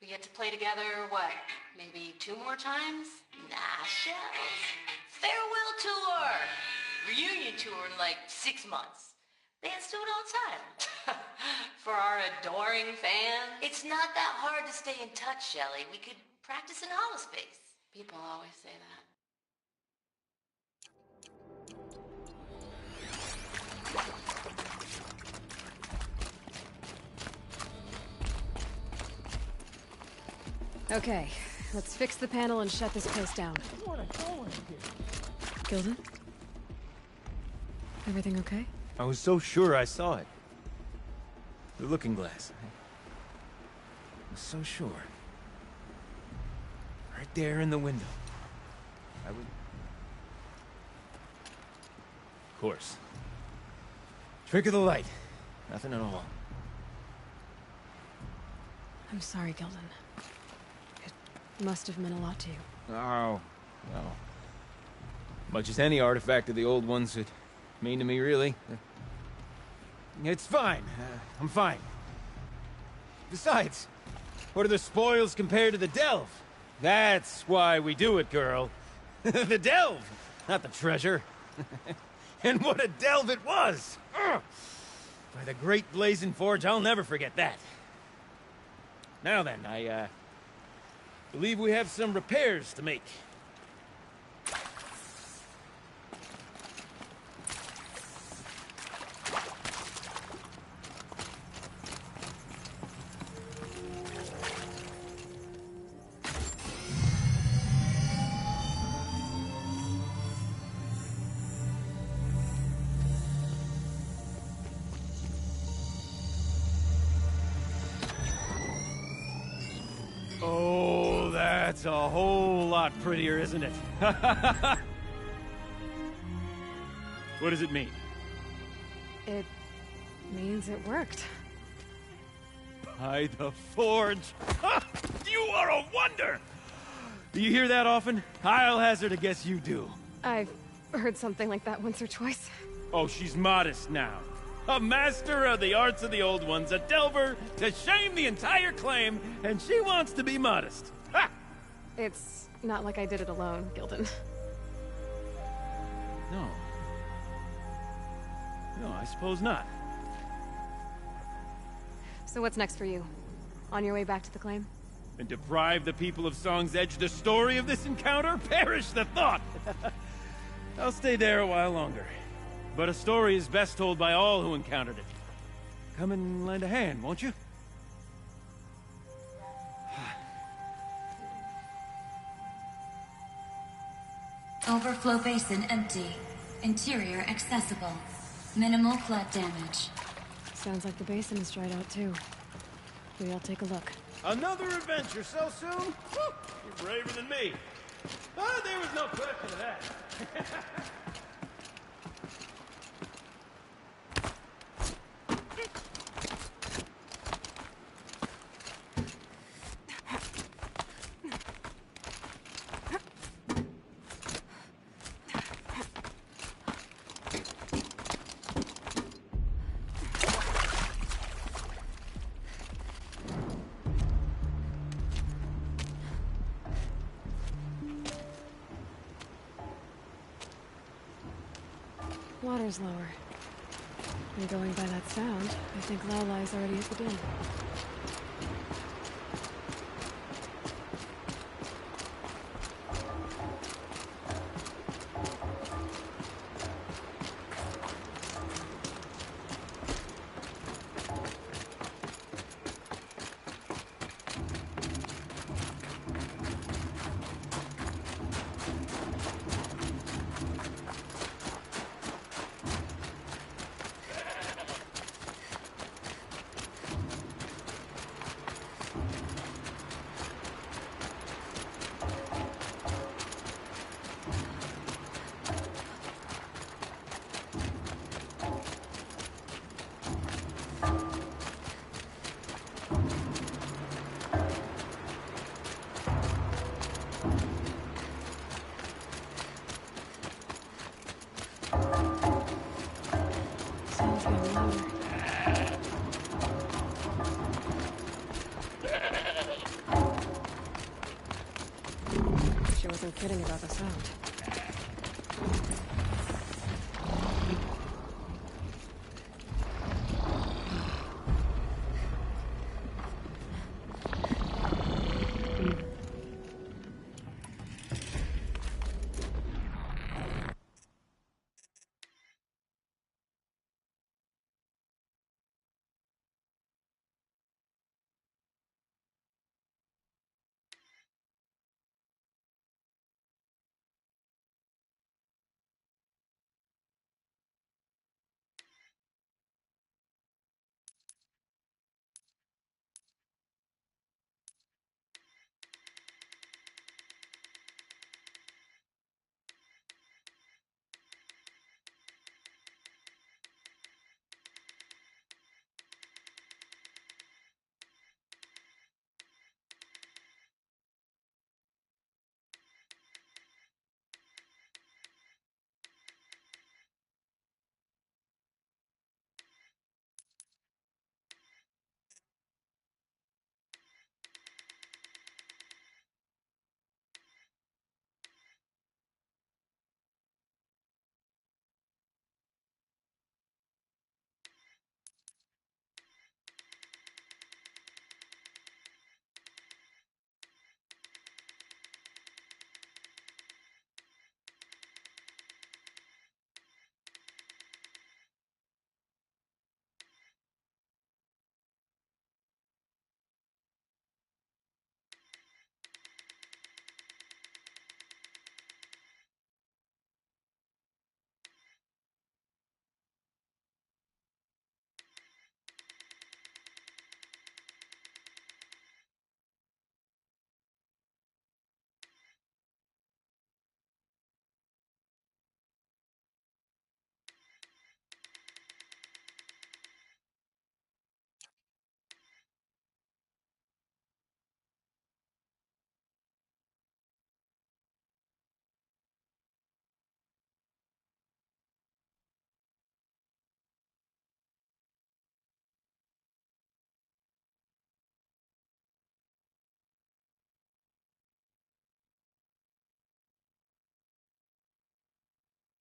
[SPEAKER 12] We get to play together, what, maybe 2 more times? Nah, shells. Farewell tour! Reunion tour in like 6 months. Let's do it outside. For our adoring fans. It's not that hard to stay in touch, Shelly. We could practice in holospace. People always say that.
[SPEAKER 1] Okay, let's fix the panel and shut this place down. Gilden? Everything okay?
[SPEAKER 13] I was so sure I saw it. The looking glass. I was so sure. Right there in the window. I would... Of course. Trick of the light. Nothing at all.
[SPEAKER 1] I'm sorry, Gilden. It must have meant a lot to you.
[SPEAKER 13] Oh, no. Much as any artifact of the old ones would mean to me, really. It's fine. I'm fine. Besides, what are the spoils compared to the delve? That's why we do it, girl. The delve, not the treasure. And what a delve it was! Ugh. By the great Blazing Forge, I'll never forget that. Now then, I believe we have some repairs to make. Oh, that's a whole lot prettier, isn't it? What does it mean?
[SPEAKER 1] It means it worked.
[SPEAKER 13] By the Forge! You are a wonder! Do you hear that often? I'll hazard a guess you do.
[SPEAKER 1] I've heard something like that once or twice.
[SPEAKER 13] Oh, she's modest now. A master of the arts of the old ones, a delver to shame the entire claim, and she wants to be modest. Ha!
[SPEAKER 1] It's not like I did it alone, Gilden.
[SPEAKER 13] No. No, I suppose not.
[SPEAKER 1] So what's next for you? On your way back to the claim?
[SPEAKER 13] And deprive the people of Song's Edge the story of this encounter? Perish the thought! I'll stay there a while longer. But a story is best told by all who encountered it. Come and lend a hand, won't you?
[SPEAKER 15] Overflow basin empty. Interior accessible. Minimal flood damage.
[SPEAKER 1] Sounds like the basin is dried out too. Maybe I'll take a look.
[SPEAKER 13] Another adventure so soon? Whew, you're braver than me. There was no question of that.
[SPEAKER 1] Water's lower. And going by that sound, I think Laolai's already at the den. She wasn't kidding about the sound.